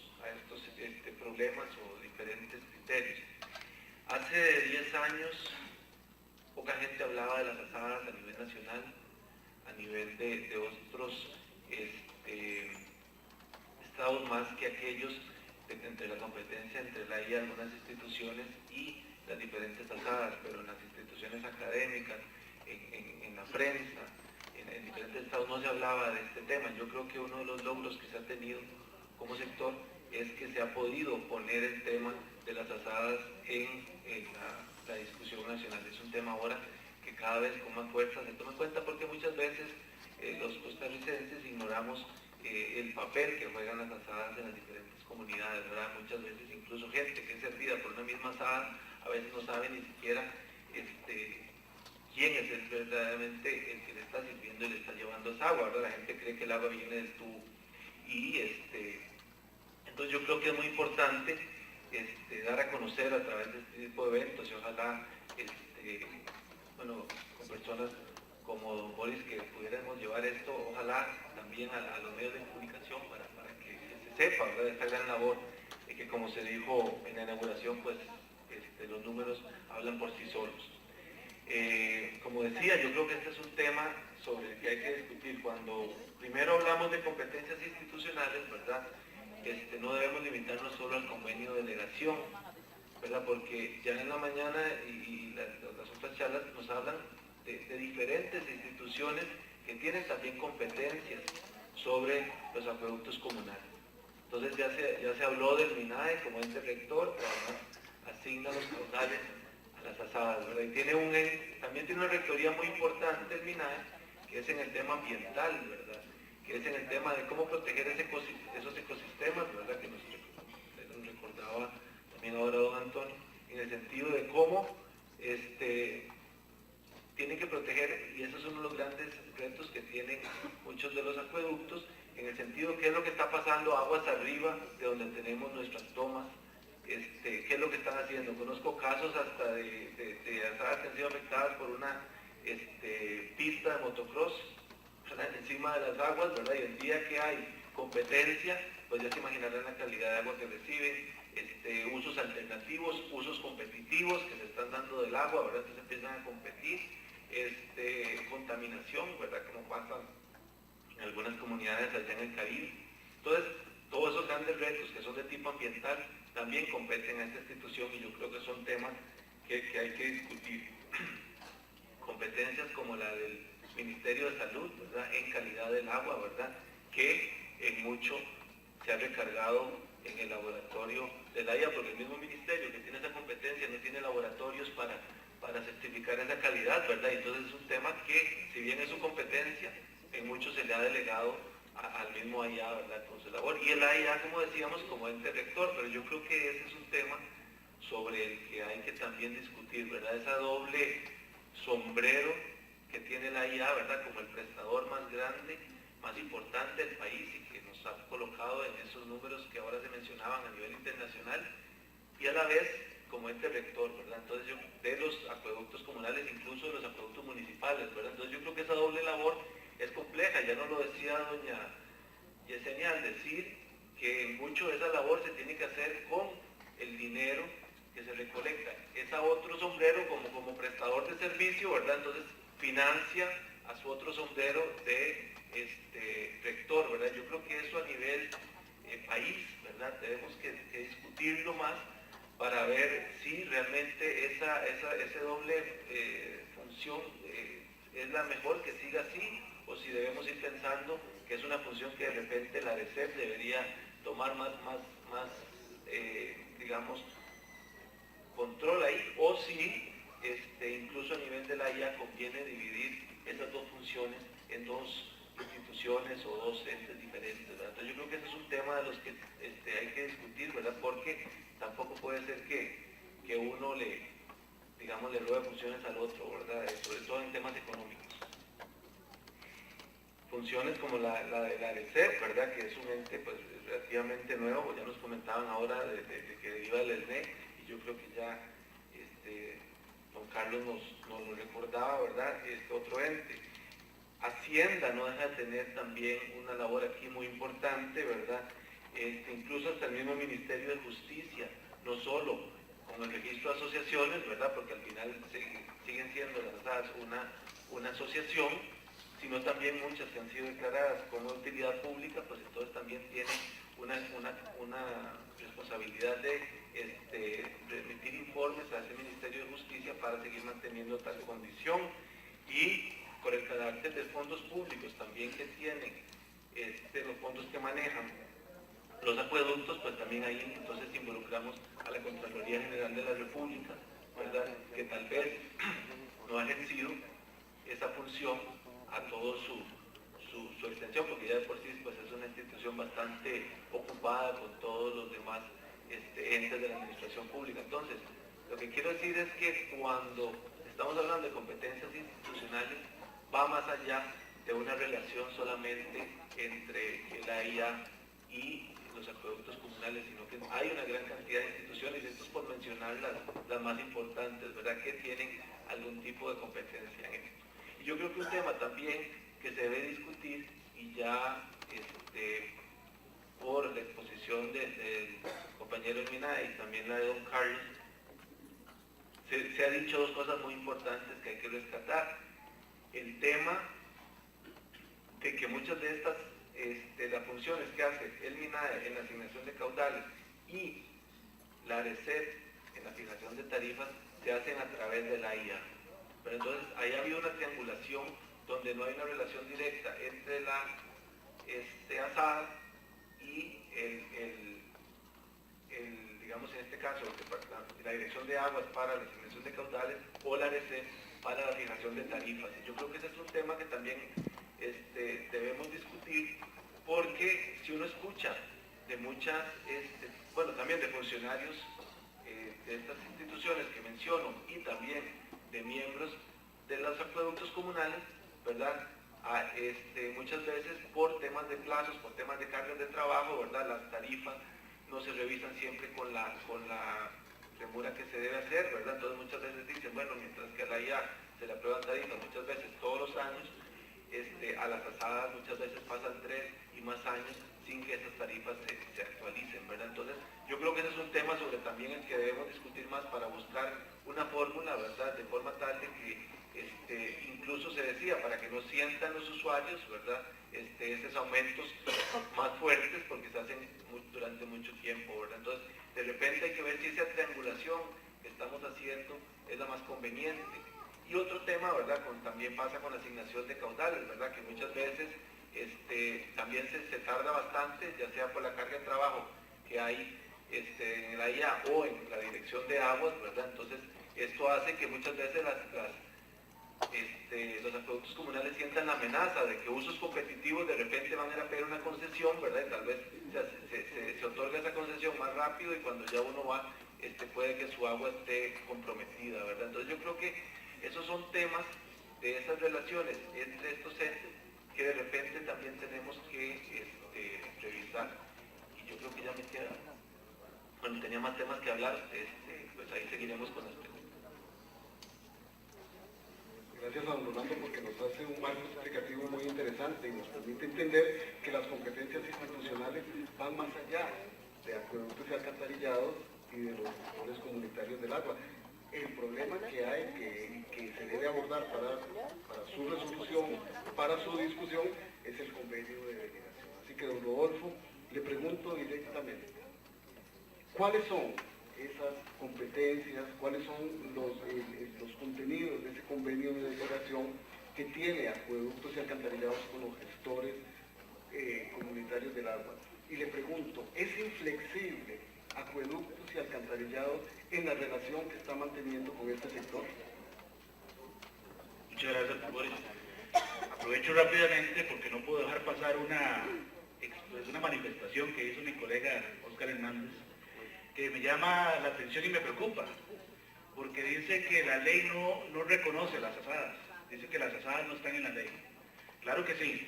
problemas o diferentes criterios. Hace 10 años poca gente hablaba de las asadas a nivel nacional, a nivel de otros estados más que aquellos entre la competencia entre la y algunas instituciones y las diferentes asadas, pero en las instituciones académicas, en la prensa, en diferentes estados no se hablaba de este tema. Yo creo que uno de los logros que se ha tenido como sector es que se ha podido poner el tema de las asadas en la discusión nacional. Es un tema ahora que cada vez con más fuerza se toma en cuenta porque muchas veces los costarricenses ignoramos el papel que juegan las asadas en las diferentes comunidades, ¿verdad? Muchas veces incluso gente que es servida por una misma asada a veces no sabe ni siquiera quién es verdaderamente el que le está sirviendo y le está llevando esa agua, ¿verdad? La gente cree que el agua viene del tubo y entonces yo creo que es muy importante dar a conocer a través de este tipo de eventos y ojalá bueno, con personas como don Boris que pudiéramos llevar esto, ojalá también a los medios de comunicación para que se sepa, ¿verdad?, esta gran labor de que, como se dijo en la inauguración, pues los números hablan por sí solos. Como decía, yo creo que este es un tema sobre el que hay que discutir. Cuando primero hablamos de competencias institucionales, ¿verdad?, no debemos limitarnos solo al convenio de delegación, ¿verdad?, porque ya en la mañana y las otras charlas nos hablan de diferentes instituciones que tienen también competencias sobre los acueductos comunales. Entonces ya se habló del MINAE como ente rector, que además asigna los caudales a las asadas, ¿verdad? Y también tiene una rectoría muy importante el MINAE, que es en el tema ambiental, ¿verdad?, que es en el tema de cómo proteger esos ecosistemas, ¿verdad?, que nos recordaba también ahora don Antonio, en el sentido de cómo tienen que proteger, y esos son uno de los grandes retos que tienen muchos de los acueductos, en el sentido de qué es lo que está pasando aguas arriba de donde tenemos nuestras tomas qué es lo que están haciendo. Conozco casos hasta de asadas que han sido afectadas por una pista de motocross, ¿verdad?, encima de las aguas, ¿verdad? Y el día que hay competencia, pues ya se imaginarán la calidad de agua que reciben, usos alternativos, usos competitivos que se están dando del agua, ¿verdad? Entonces empiezan a competir, contaminación, ¿verdad?, como pasa en algunas comunidades allá en el Caribe. Entonces, todos esos grandes retos que son de tipo ambiental también competen a esta institución y yo creo que son temas que hay que discutir. Competencias como la del Ministerio de Salud, ¿verdad?, en calidad del agua, ¿verdad?, que en mucho se ha recargado en el laboratorio de la IA, porque el mismo ministerio que tiene esa competencia no tiene laboratorios para certificar esa calidad, ¿verdad? Y entonces es un tema que, si bien es su competencia, en mucho se le ha delegado al mismo AIA, ¿verdad?, con su labor. Y el AIA, como decíamos, como ente rector, pero yo creo que ese es un tema sobre el que hay que también discutir, ¿verdad? Esa doble sombrero que tiene la IA, ¿verdad?, como el prestador más grande, más importante del país y que nos ha colocado en esos números que ahora se mencionaban a nivel internacional, y a la vez como ente rector, ¿verdad? Entonces de los acueductos comunales, incluso de los acueductos municipales, ¿verdad? Entonces yo creo que esa doble labor es compleja, ya nos lo decía doña Yesenia al decir que mucho de esa labor se tiene que hacer con el dinero que se recolecta. Es a otro sombrero como prestador de servicio, ¿verdad? Entonces financia a su otro sombrero de rector, ¿verdad? Yo creo que eso a nivel país, ¿verdad? Tenemos que discutirlo más para ver si realmente esa doble función es la mejor, que siga así, o si debemos ir pensando que es una función que de repente la ARECEP debería tomar más digamos, control ahí, o si incluso a nivel de la IA conviene dividir esas dos funciones en dos instituciones o dos entes diferentes, ¿verdad? Entonces yo creo que ese es un tema de los que hay que discutir, ¿verdad? Porque tampoco puede ser que uno le robe funciones al otro, ¿verdad? Sobre todo en temas económicos. Funciones como la de la ARECEP, ¿verdad?, que es un ente pues relativamente nuevo, ya nos comentaban ahora de que deriva del ESNE, y yo creo que ya don Carlos nos lo recordaba, ¿verdad?, otro ente. Hacienda no deja de tener también una labor aquí muy importante, ¿verdad? Incluso hasta el mismo Ministerio de Justicia, no solo con el registro de asociaciones, ¿verdad?, porque al final siguen siendo lanzadas una asociación, sino también muchas que han sido declaradas como utilidad pública, pues entonces también tienen una responsabilidad de remitir informes a ese Ministerio de Justicia para seguir manteniendo tal condición, y por el carácter de fondos públicos también que tienen, los fondos que manejan los acueductos, pues también ahí entonces involucramos a la Contraloría General de la República, ¿verdad?, que tal vez no ha ejercido esa función a todo su extensión, porque ya de por sí pues, es una institución bastante ocupada con todos los demás entes de la administración pública. Entonces, lo que quiero decir es que cuando estamos hablando de competencias institucionales, va más allá de una relación solamente entre el AIA y los acueductos comunales, sino que hay una gran cantidad de instituciones, y esto es por mencionar las más importantes, ¿verdad?, que tienen algún tipo de competencia en esto. Y yo creo que un tema también que se debe discutir, y ya por la exposición del compañero Mina y también la de don Carlos, se ha dicho dos cosas muy importantes que hay que rescatar. El tema de que muchas de estas, las funciones que hace el MINAE en la asignación de caudales y la ARECEP en la fijación de tarifas se hacen a través de la IA. Pero entonces ahí ha habido una triangulación donde no hay una relación directa entre la ASAD y digamos en este caso, la Dirección de Aguas para la asignación de caudales o la ARECEP para la fijación de tarifas. Y yo creo que ese es un tema que también debemos discutir, porque si uno escucha de muchas, bueno, también de funcionarios de estas instituciones que menciono y también de miembros de los acueductos comunales, ¿verdad? Muchas veces por temas de plazos, por temas de cargas de trabajo, ¿verdad?, las tarifas no se revisan siempre con la premura que se debe hacer, ¿verdad? Entonces muchas veces dicen, bueno, mientras que a la IA se le aprueban tarifas muchas veces todos los años, a las asadas muchas veces pasan 3 y más años sin que esas tarifas se actualicen, ¿verdad? Entonces yo creo que ese es un tema sobre también el que debemos discutir más para buscar una fórmula, ¿verdad? De forma tal de que incluso se decía, para que no sientan los usuarios, ¿verdad? Esos aumentos más fuertes porque se hacen durante mucho tiempo, ¿verdad? Entonces, de repente hay que ver si esa triangulación que estamos haciendo es la más conveniente. Y otro tema, ¿verdad? También pasa con la asignación de caudales, ¿verdad? Que muchas veces también se tarda bastante, ya sea por la carga de trabajo que hay en la IA o en la dirección de aguas, ¿verdad? Entonces, esto hace que muchas veces los acueductos comunales sientan la amenaza de que usos competitivos de repente van a ir a pedir una concesión, ¿verdad? Y tal vez se otorga esa concesión más rápido y cuando ya uno va, puede que su agua esté comprometida, ¿verdad? Entonces yo creo que esos son temas de esas relaciones entre estos entes que de repente también tenemos que revisar. Y yo creo que ya me queda, bueno, tenía más temas que hablar, pues ahí seguiremos con las preguntas. Gracias a don Rolando porque nos hace un marco explicativo muy interesante y nos permite entender que las competencias institucionales van más allá de acueductos y alcantarillados y de los sectores comunitarios del agua. El problema que hay, que se debe abordar para su resolución, para su discusión, es el convenio de delegación. Así que, don Rodolfo, le pregunto directamente, ¿cuáles son esas competencias, cuáles son los contenidos de ese convenio de delegación que tiene acueductos y alcantarillados con los gestores comunitarios del agua? Y le pregunto, ¿es inflexible acueductos y alcantarillados en la relación que está manteniendo con este sector? Muchas gracias, Boris. Aprovecho rápidamente porque no puedo dejar pasar una manifestación que hizo mi colega Óscar Hernández, que me llama la atención y me preocupa, porque dice que la ley no reconoce las asadas, dice que las asadas no están en la ley. Claro que sí,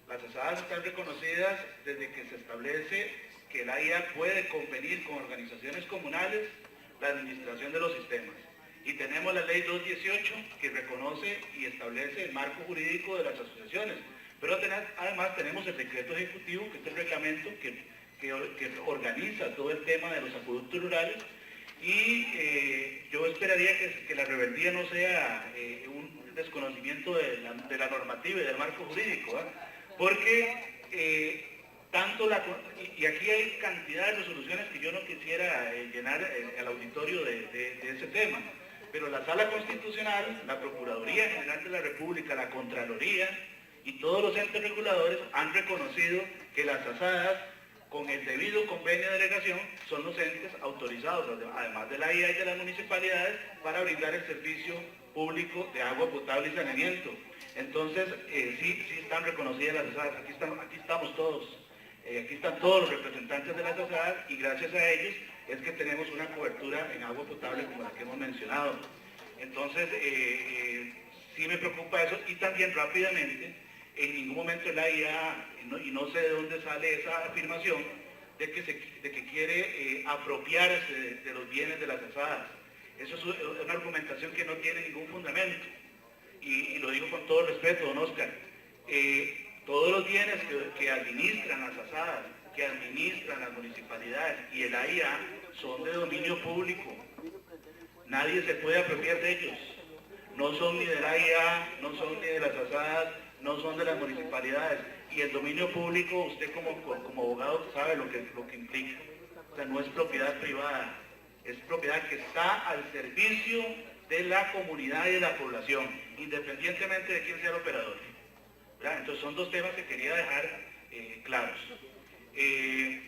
las asadas están reconocidas desde que se establece que la IA puede convenir con organizaciones comunales la administración de los sistemas. Y tenemos la ley 218 que reconoce y establece el marco jurídico de las asociaciones. Pero además tenemos el decreto ejecutivo, que es el reglamento que organiza todo el tema de los acueductos rurales. Y yo esperaría que la rebeldía no sea un desconocimiento de la normativa y del marco jurídico, ¿eh? Porque y aquí hay cantidad de resoluciones que yo no quisiera llenar el auditorio de ese tema, pero la Sala Constitucional, la Procuraduría General de la República, la Contraloría y todos los entes reguladores han reconocido que las asadas, con el debido convenio de delegación, son los entes autorizados, además de la IA y de las municipalidades, para brindar el servicio público de agua potable y saneamiento. Entonces, sí están reconocidas las asadas, aquí estamos todos. Aquí están todos los representantes de las asadas y gracias a ellos es que tenemos una cobertura en agua potable como la que hemos mencionado. Entonces, sí me preocupa eso y también rápidamente, en ningún momento la IA, y no sé de dónde sale esa afirmación, de que quiere apropiarse de los bienes de las asadas. Eso es una argumentación que no tiene ningún fundamento. Y lo digo con todo respeto, don Óscar. Todos los bienes que administran las asadas, que administran las municipalidades y el AIA son de dominio público. Nadie se puede apropiar de ellos. No son ni del AIA, no son ni de las asadas, no son de las municipalidades. Y el dominio público, usted como abogado sabe lo que implica. O sea, no es propiedad privada, es propiedad que está al servicio de la comunidad y de la población, independientemente de quién sea el operador. Entonces son dos temas que quería dejar claros. Y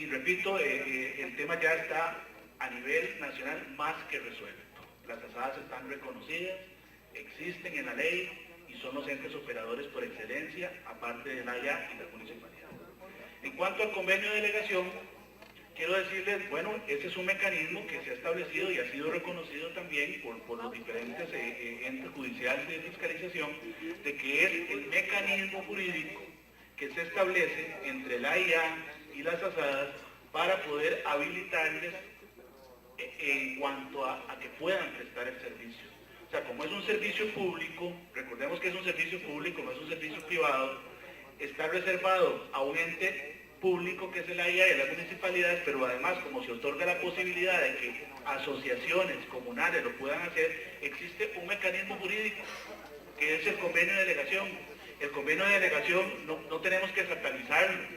repito, el tema ya está a nivel nacional más que resuelto. Las asadas están reconocidas, existen en la ley y son los entes operadores por excelencia, aparte del AIA y las municipalidades. En cuanto al convenio de delegación, quiero decirles, bueno, ese es un mecanismo que se ha establecido y ha sido reconocido también por los diferentes entes judiciales de fiscalización, de que es el mecanismo jurídico que se establece entre la IA y las asadas para poder habilitarles en cuanto a que puedan prestar el servicio. O sea, como es un servicio público, recordemos que es un servicio público, no es un servicio privado, está reservado a un ente público que es el AIA de las municipalidades, pero además como se otorga la posibilidad de que asociaciones comunales lo puedan hacer, existe un mecanismo jurídico que es el convenio de delegación. El convenio de delegación no tenemos que satanizarlo.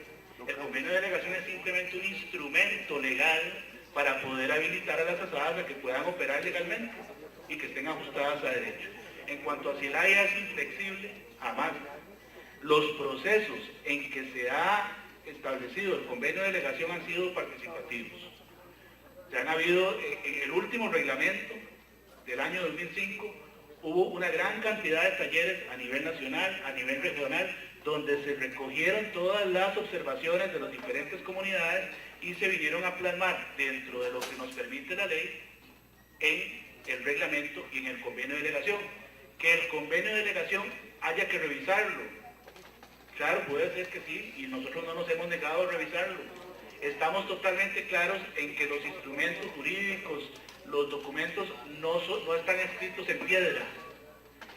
El convenio de delegación es simplemente un instrumento legal para poder habilitar a las asadas a que puedan operar legalmente y que estén ajustadas a derecho. En cuanto a si el AIA es inflexible, jamás. Los procesos en que se ha establecido el convenio de delegación han sido participativos. Se han habido, en el último reglamento del año 2005, hubo una gran cantidad de talleres a nivel nacional, a nivel regional, donde se recogieron todas las observaciones de las diferentes comunidades y se vinieron a plasmar dentro de lo que nos permite la ley en el reglamento y en el convenio de delegación. Que el convenio de delegación haya que revisarlo. Claro, puede ser que sí, y nosotros no nos hemos negado a revisarlo. Estamos totalmente claros en que los instrumentos jurídicos, los documentos no están escritos en piedra.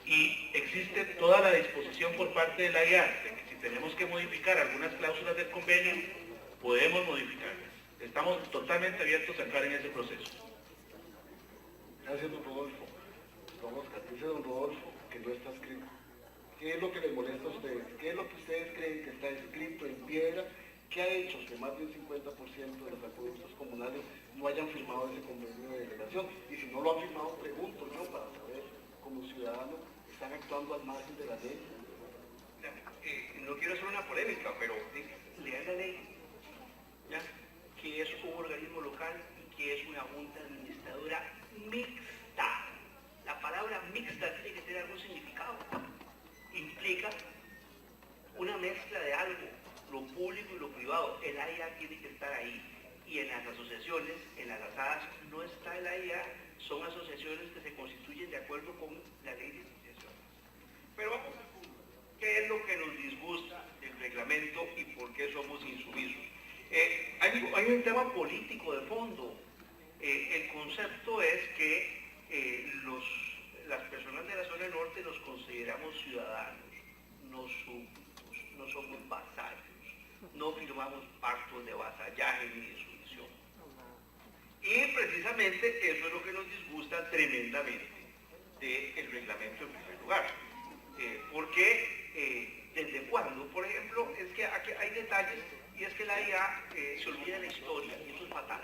Y existe toda la disposición por parte de la AIA de que si tenemos que modificar algunas cláusulas del convenio, podemos modificarlas. Estamos totalmente abiertos a entrar en ese proceso. Gracias, don Rodolfo. Don Oscar, dice don Rodolfo que no está escrito. ¿Qué es lo que les molesta a ustedes? ¿Qué es lo que ustedes creen que está escrito en piedra? ¿Qué ha hecho que más del 50% de los acueductos comunales no hayan firmado ese convenio de delegación? Y si no lo han firmado, pregunto yo para saber, como ciudadano, ¿están actuando al margen de la ley? No quiero hacer una polémica, pero lean la ley, ¿ya? Que es un organismo local y que es una junta administradora mixta. La palabra mixta tiene que tener algún significado. Implica una mezcla de algo, lo público y lo privado. El AIA tiene que estar ahí. Y en las asociaciones, en las asadas, no está el AIA, son asociaciones que se constituyen de acuerdo con la ley de asociaciones. Pero vamos, ¿qué es lo que nos disgusta del reglamento y por qué somos insumisos? Hay un tema político de fondo. El concepto es que las personas de la zona norte nos consideramos ciudadanos, no súbditos, no somos vasallos, no firmamos pactos de vasallaje ni de sumisión. Y precisamente eso es lo que nos disgusta tremendamente del reglamento en primer lugar. Porque desde cuándo, por ejemplo, es que aquí hay detalles y es que el AIA se olvida de la historia y eso es fatal.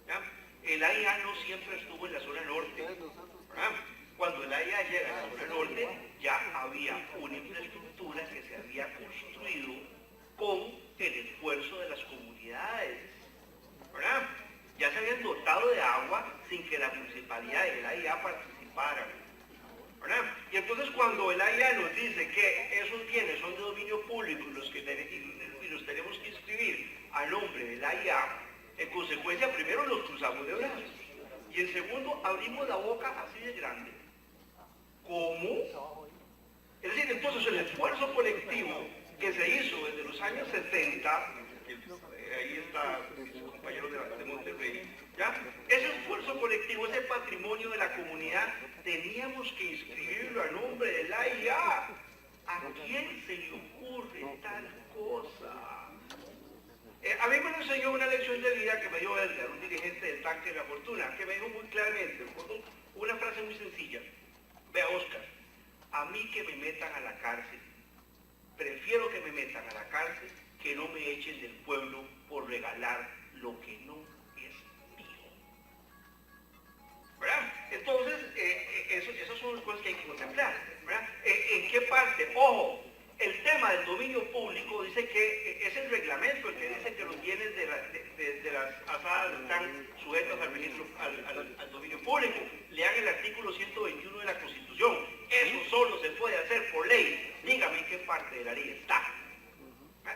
¿Ya? El AIA no siempre estuvo en la zona norte. ¿Verdad? Cuando el AIA llega a la zona norte ya había una infraestructura que se había construido con el esfuerzo de las comunidades. ¿Verdad? Ya se habían dotado de agua sin que la municipalidad y el AIA participaran. ¿Verdad? Y entonces cuando el AIA nos dice que esos bienes son de dominio público y los tenemos que inscribir a nombre del AIA, en consecuencia primero los cruzamos de brazos y en segundo abrimos la boca así de grande. ¿Cómo? Es decir, entonces el esfuerzo colectivo que se hizo desde los años 70, ahí está su compañero de Monterrey, ¿ya? Ese esfuerzo colectivo, ese patrimonio de la comunidad, teníamos que inscribirlo a nombre del AIA. ¿A quién se le ocurre tal cosa? A mí me lo enseñó una lección de vida que me dio Edgar, un dirigente del Tanque de la Fortuna, que me dijo muy claramente, una frase muy sencilla. Vea, Oscar, a mí que me metan a la cárcel, prefiero que me metan a la cárcel que no me echen del pueblo por regalar lo que no es mío. ¿Verdad? Entonces, esas son las cosas que hay que contemplar. ¿Verdad? ¿En qué parte? Ojo, el tema del dominio público dice que es el reglamento el que dice que los bienes de las asadas están sujetos al ministro, al dominio público. Lean el artículo 121 de la Constitución. Eso solo se puede hacer por ley. Dígame en qué parte de la ley está.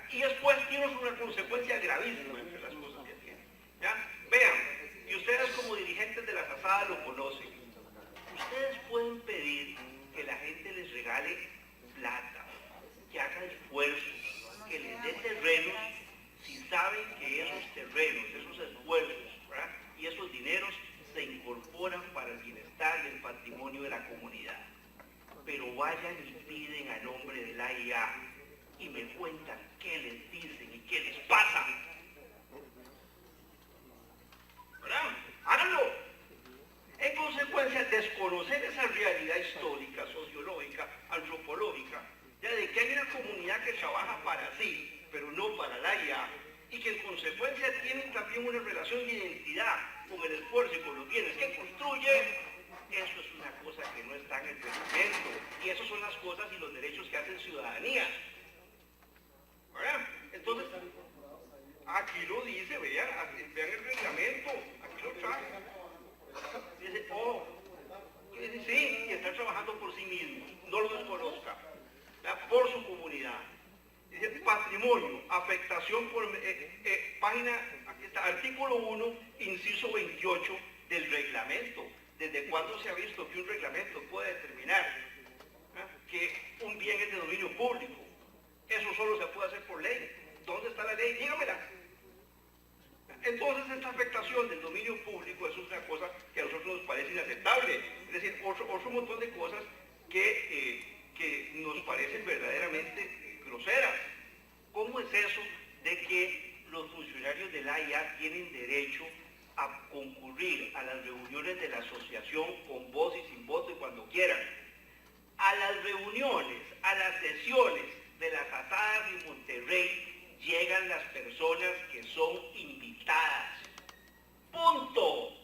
Y después tiene una consecuencia gravísima entre las cosas que tiene. ¿Ya? Vean, y ustedes como dirigentes de las asadas lo conocen. Ustedes pueden pedir que la gente les regale plata, que haga esfuerzos, que les dé terrenos, si saben que esos terrenos terrenos, esos esfuerzos, ¿verdad? Y esos dineros se incorporan para el bienestar y el patrimonio de la comunidad. Pero vayan y piden a nombre de la AIA y me cuentan qué les dicen y qué les pasa. ¿Verdad? Háganlo. En consecuencia, desconocer esa realidad histórica, sociológica, antropológica, ya de que hay una comunidad que trabaja para sí, pero no para la AIA, y que en consecuencia tienen también una relación de identidad con el esfuerzo y con los bienes que construye, eso es una cosa que no está en el reglamento, y esas son las cosas y los derechos que hacen ciudadanía. ¿Verdad? Entonces, aquí lo dice, vean el reglamento, aquí lo trae. Dice, oh, sí, y está trabajando por sí mismo, no lo desconozca, ¿verdad? Por su comunidad. Dice, patrimonio, afectación por página, aquí está, artículo 1, inciso 28 del reglamento. ¿Desde cuándo se ha visto que un reglamento puede determinar que un bien es de dominio público? Eso solo se puede hacer por ley. ¿Dónde está la ley? Dígamela. Entonces, esta afectación del dominio público es una cosa que a nosotros nos parece inaceptable. Es decir, otro montón de cosas que nos parecen verdaderamente groseras. ¿Cómo es eso de que los funcionarios de la AIA tienen derecho a concurrir a las reuniones de la asociación con voz y sin voto y cuando quieran? A las reuniones, a las sesiones de las asadas en Monterrey llegan las personas que son invitadas. Punto.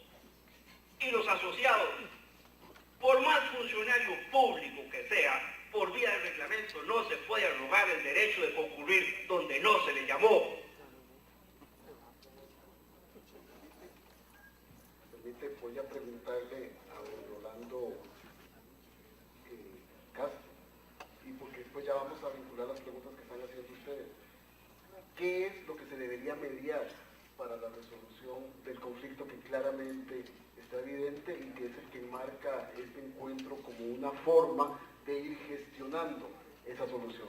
Y los asociados, por más funcionario público que sea, por vía del reglamento no se puede arrogar el derecho de concurrir donde no se le llamó. Permite, voy a preguntarle a don Rolando Castro, y porque después ya vamos a vincular las preguntas que están haciendo ustedes. ¿Qué es lo que se debería mediar para la resolución del conflicto que claramente está evidente y que es el que marca este encuentro como una forma de ir gestionando esa solución?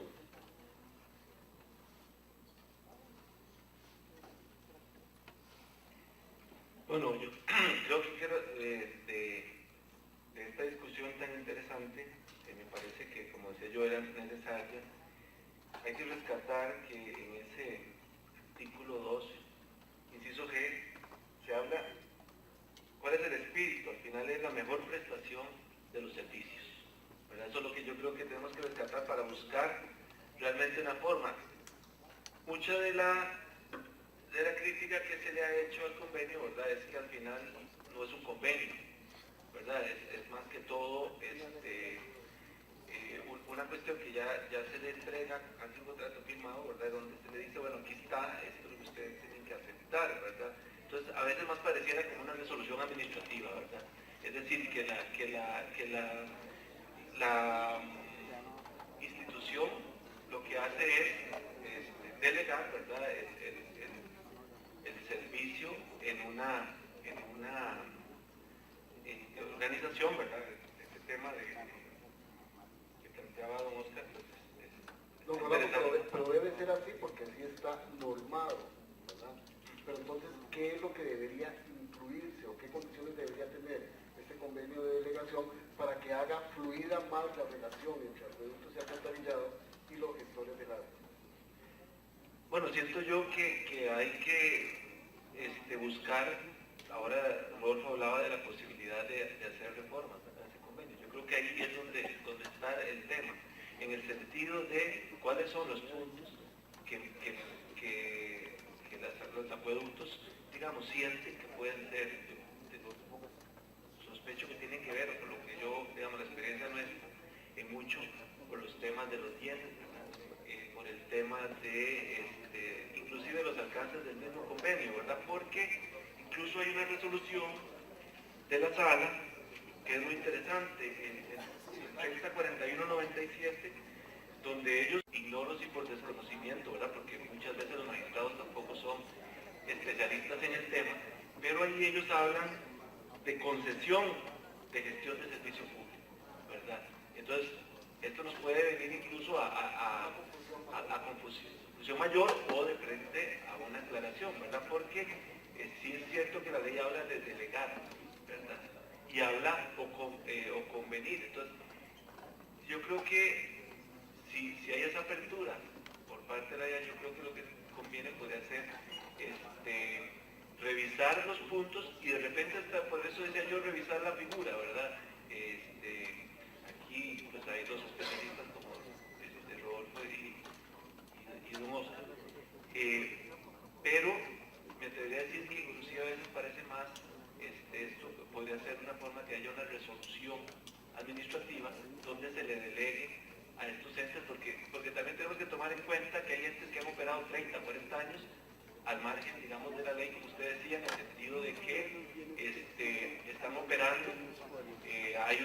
Bueno, yo creo que de esta discusión tan interesante, que me parece que, como decía yo, era necesaria, hay que rescatar que en ese artículo 2, inciso G, se habla cuál es el espíritu. Al final es la mejor prestación de los servicios, ¿verdad? Eso es lo que yo creo que tenemos que rescatar para buscar realmente una forma. Mucha de la crítica que se le ha hecho al convenio, ¿verdad?, es que al final no es un convenio, ¿verdad? Es más que todo una cuestión que ya se le entrega ante un contrato firmado, ¿verdad?, donde se le dice, bueno, aquí está, esto es lo que ustedes tienen que aceptar, ¿verdad? Entonces, a veces más pareciera como una resolución administrativa, ¿verdad? Es decir, que la institución lo que hace es delegar, ¿verdad?, el servicio en una organización, ¿verdad? Este tema que planteaba don Oscar, pues Don Rolando, pero debe ser así porque así está normado, ¿verdad? Pero entonces, ¿qué es lo que debería incluirse o qué condiciones debería tener este convenio de delegación para que haga fluida más la relación entre el producto y alcantarillado y los gestores del área? Bueno, siento yo que hay que buscar, ahora Rodolfo hablaba de la posibilidad de hacer reformas en ese convenio. Yo creo que ahí es donde está el tema, en el sentido de cuáles son los puntos que los acueductos, digamos, sienten que pueden ser, sospecho que tienen que ver con lo que yo, digamos, la experiencia nuestra, en mucho por los temas de los bienes, por el tema de, inclusive los alcances del mismo convenio, ¿verdad? Porque incluso hay una resolución de la sala que es muy interesante, en 304197, donde ellos, ignoro si por desconocimiento, ¿verdad?, porque muchas veces los magistrados tampoco son especialistas en el tema, pero ahí ellos hablan de concesión de gestión de servicio público, ¿verdad? Entonces, esto nos puede venir incluso a confusión mayor o de frente a una aclaración delegación, ¿verdad? Porque sí es cierto que la ley habla de delegar, ¿verdad? Y habla o convenir. Entonces, yo creo que si hay esa apertura por parte de la DIAN, yo creo que lo que conviene podría ser revisar los puntos y de repente hasta, por eso decía yo, revisar la figura, ¿verdad? Aquí pues hay dos especialistas como Rodolfo y don Oscar, pero me atrevería a decir que inclusive a veces parece más, esto podría ser una forma que haya una resolución administrativa donde se le delegue a estos entes, porque también tenemos que tomar en cuenta que hay entes que han operado 30, 40 años al margen, digamos, de la ley, como usted decía, en el sentido de que están operando, hay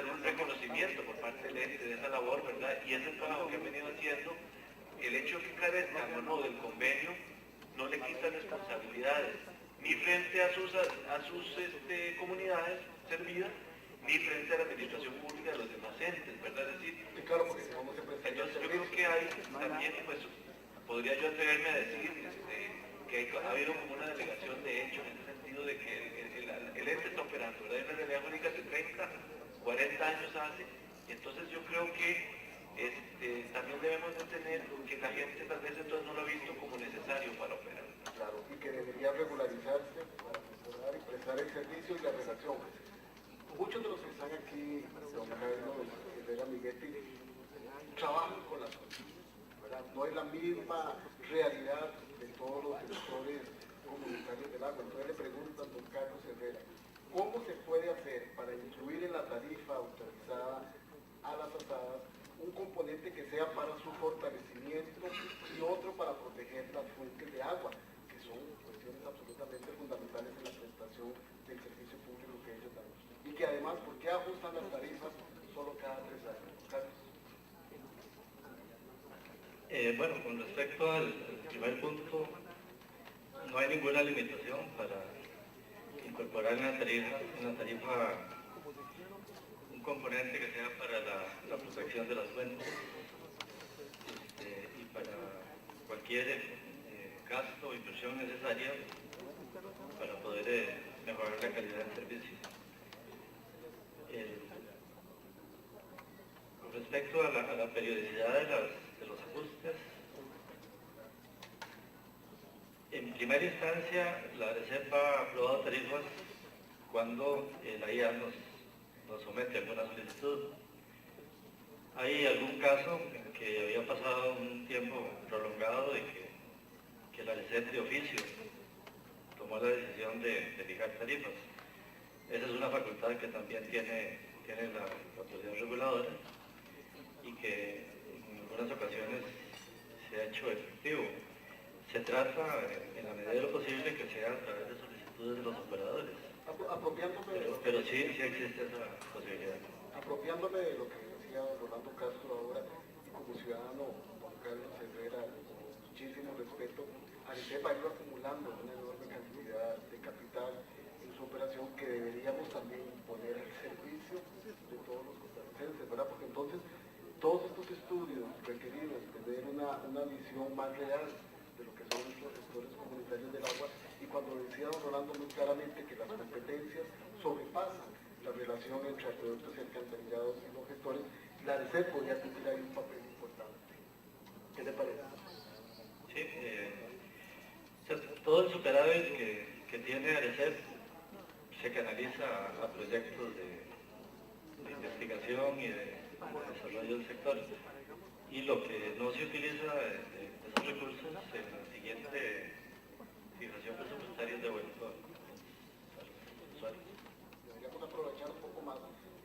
un reconocimiento por parte del ente de esa labor, ¿verdad? Y ese trabajo que han venido haciendo, el hecho que carezcan o no del convenio, no le quita responsabilidades, ni frente a sus comunidades servidas, ni frente a la administración pública de los demás entes, ¿verdad? Es decir, Sí, claro, porque como se presta yo creo que hay también, pues, podría yo atreverme a decir que ha habido como una delegación de hecho en el sentido de que el ente está operando, ¿verdad? Hay una realidad única de 30, 40 años hace, y entonces yo creo que también debemos de tener que la gente tal vez entonces no lo ha visto como necesario para operar. Claro, y que debería regularizarse para mejorar y prestar el servicio y la relación. Muchos de los que están aquí, don Carlos Herrera Miguetti, trabajan con las cosas, ¿verdad? No es la misma realidad de todos los sectores comunitarios del agua. Entonces le preguntan a don Carlos Herrera, ¿cómo se puede hacer para incluir en la tarifa autorizada a las asadas un componente que sea para su fortalecimiento y otro para proteger las fuentes de agua, que son cuestiones absolutamente fundamentales en la prestación del servicio público que ellos dan? Y que además, ¿por qué ajustan las tarifas solo cada 3 años? Carlos. Bueno, con respecto al primer punto, no hay ninguna limitación para incorporar en la tarifa un componente que sea para la protección de las fuentes y para cualquier gasto o inversión necesaria para poder mejorar la calidad del servicio. Con respecto a la periodicidad de los ajustes, en primera instancia la ARECEP ha aprobado tarifas cuando la IA nos somete a alguna solicitud. Hay algún caso en que había pasado un tiempo prolongado de que la ARECEP de oficio tomó la decisión de fijar tarifas. Esa es una facultad que también tiene la autoridad reguladora y que en algunas ocasiones se ha hecho efectivo. Se trata, en la medida de lo posible, que sea a través de solicitudes de los operadores. Pero sí existe esa posibilidad. Apropiándome de lo que decía Rolando Castro ahora, y como ciudadano, don Carlos Herrera, con muchísimo respeto, ARECEP ha ido acumulando una enorme cantidad de capital en su operación que deberíamos también poner al servicio de todos los costarricenses, ¿verdad? Porque entonces todos estos estudios requeridos tener una visión más real de lo que son los gestores comunitarios del agua, y cuando decía don Rolando muy claramente que las competencias sobrepasan la relación entre acueductos y alcantarillados y los gestores, la ARECEP podría cumplir ahí un papel importante. ¿Qué le parece? Sí, todo el superávit que tiene ARECEP se canaliza a proyectos de investigación y de desarrollo del sector. Y lo que no se utiliza de esos recursos en la siguiente fijación presupuestaria es devuelto a los usuarios. Deberíamos aprovechar un poco más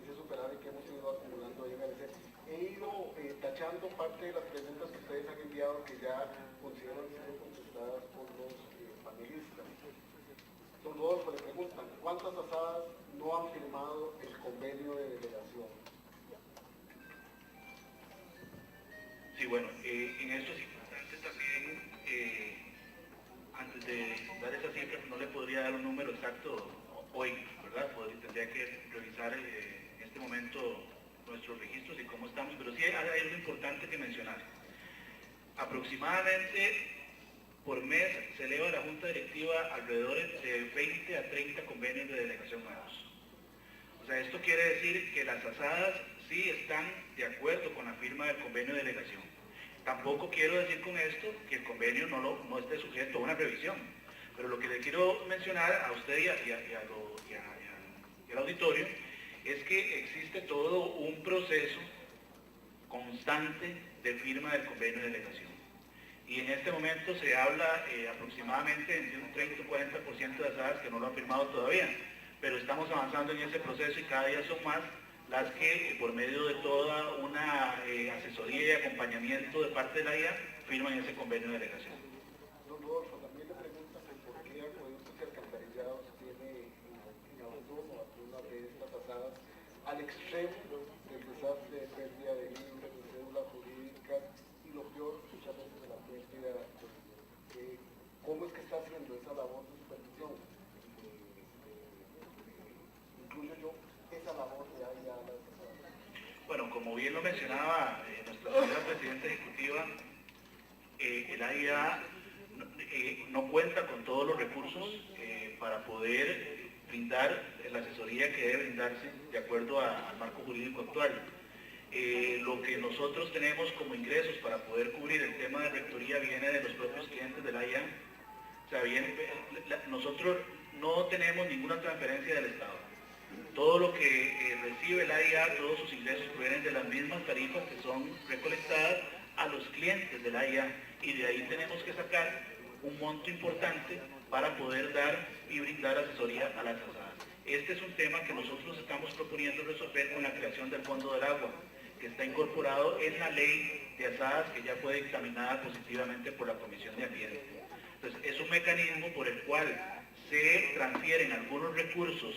ese superávit que hemos ido acumulando ahí en ARECEP. He ido tachando parte de las preguntas que ustedes han enviado que ya consideran sido contestadas por los panelistas. Don Rodolfo, le preguntan, ¿cuántas asadas no han firmado el convenio de delegación? Sí, bueno, en esto es importante también, antes de dar esa cifra, no le podría dar un número exacto hoy, ¿verdad? Tendría que revisar en este momento nuestros registros y cómo estamos, pero sí hay algo importante que mencionar. Aproximadamente por mes se eleva a la Junta Directiva alrededor de 20 a 30 convenios de delegación nuevos. O sea, esto quiere decir que las asadas sí están de acuerdo con la firma del convenio de delegación. Tampoco quiero decir con esto que el convenio no esté sujeto a una revisión, pero lo que le quiero mencionar a usted y al auditorio es que existe todo un proceso constante de firma del convenio de delegación. Y en este momento se habla aproximadamente entre un 30 o 40% de asadas que no lo han firmado todavía, pero estamos avanzando en ese proceso y cada día son más las que por medio de toda una asesoría y acompañamiento de parte de la IA firman ese convenio de delegación. Don Rodolfo, también le preguntan por qué Acueductos y Alcantarillados tiene en abandono algunas de estas asadas al extremo del desastre de pérdida de libros, de cédulas jurídicas y lo peor muchas veces de la pérdida de cómo es que está haciendo esa labor de supervisión. Incluyo yo esa labor de AIA. Bueno, como bien lo mencionaba nuestra señora Presidenta Ejecutiva, el AIA no cuenta con todos los recursos para poder brindar la asesoría que debe brindarse de acuerdo al marco jurídico actual. Lo que nosotros tenemos como ingresos para poder cubrir el tema de rectoría viene de los propios clientes del AIA. O sea, nosotros no tenemos ninguna transferencia del Estado. Todo lo que recibe el AIA, todos sus ingresos provienen de las mismas tarifas que son recolectadas a los clientes del AIA y de ahí tenemos que sacar un monto importante para poder dar y brindar asesoría a las asadas. Este es un tema que nosotros estamos proponiendo resolver con la creación del Fondo del Agua, que está incorporado en la ley de asadas que ya fue dictaminada positivamente por la Comisión de Ambiente. Entonces, es un mecanismo por el cual se transfieren algunos recursos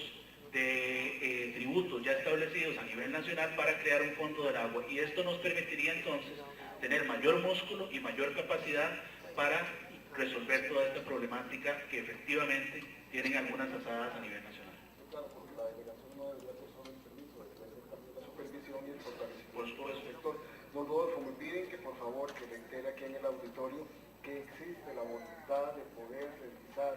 de tributos ya establecidos a nivel nacional para crear un fondo del agua y esto nos permitiría entonces tener mayor músculo y mayor capacidad para resolver toda esta problemática que efectivamente tienen algunas asadas a nivel nacional. Claro, porque la delegación no debería ser solo el servicio, debería ser también la supervisión y el fortalecimiento. Por supuesto. Del sector. Don Rodolfo, me piden que por favor que reitere aquí en el auditorio que existe la voluntad de poder revisar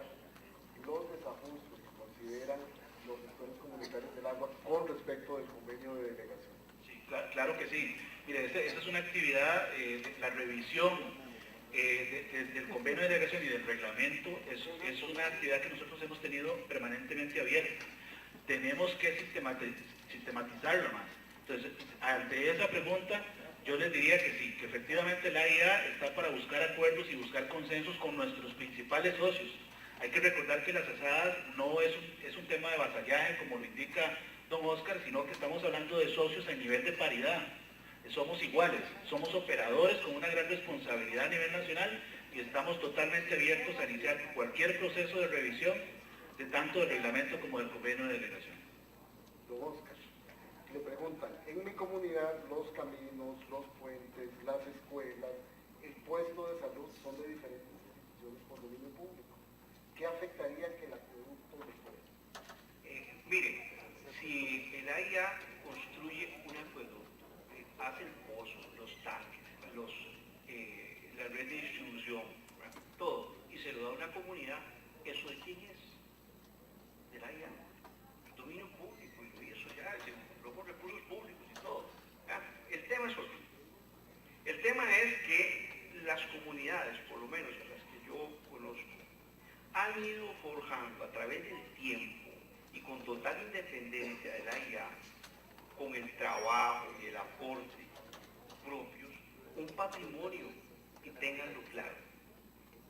los desajustes que consideran los sectores comunitarios del agua con respecto del convenio de delegación. Sí, claro que sí. Mire, esta es una actividad, la revisión del convenio de delegación y del reglamento es una actividad que nosotros hemos tenido permanentemente abierta. Tenemos que sistematizarla más. Entonces, ante esa pregunta, yo les diría que sí, que efectivamente la AIA está para buscar acuerdos y buscar consensos con nuestros principales socios. Hay que recordar que las asadas no es un tema de vasallaje, como lo indica don Oscar, sino que estamos hablando de socios a nivel de paridad. Somos iguales, somos operadores con una gran responsabilidad a nivel nacional y estamos totalmente abiertos a iniciar cualquier proceso de revisión de tanto del reglamento como del convenio de delegación. Don Oscar, le preguntan, en mi comunidad los caminos, los puentes, las escuelas, el puesto de salud son de diferentes instituciones por dominio público. ¿Qué afectaría que el acueducto lo fuera? Mire, si el AIA construye un acueducto, hace el pozo, los tanques, la red de distribución, todo, y se lo da a una comunidad, ¿eso de quién es? Del AIA. El dominio público, y eso ya, luego recursos públicos y todo. El tema es otro. El tema es que las comunidades, por lo menos las que yo conozco, han ido forjando a través del tiempo y con total independencia de la IA, con el trabajo y el aporte propios, un patrimonio, y ténganlo claro.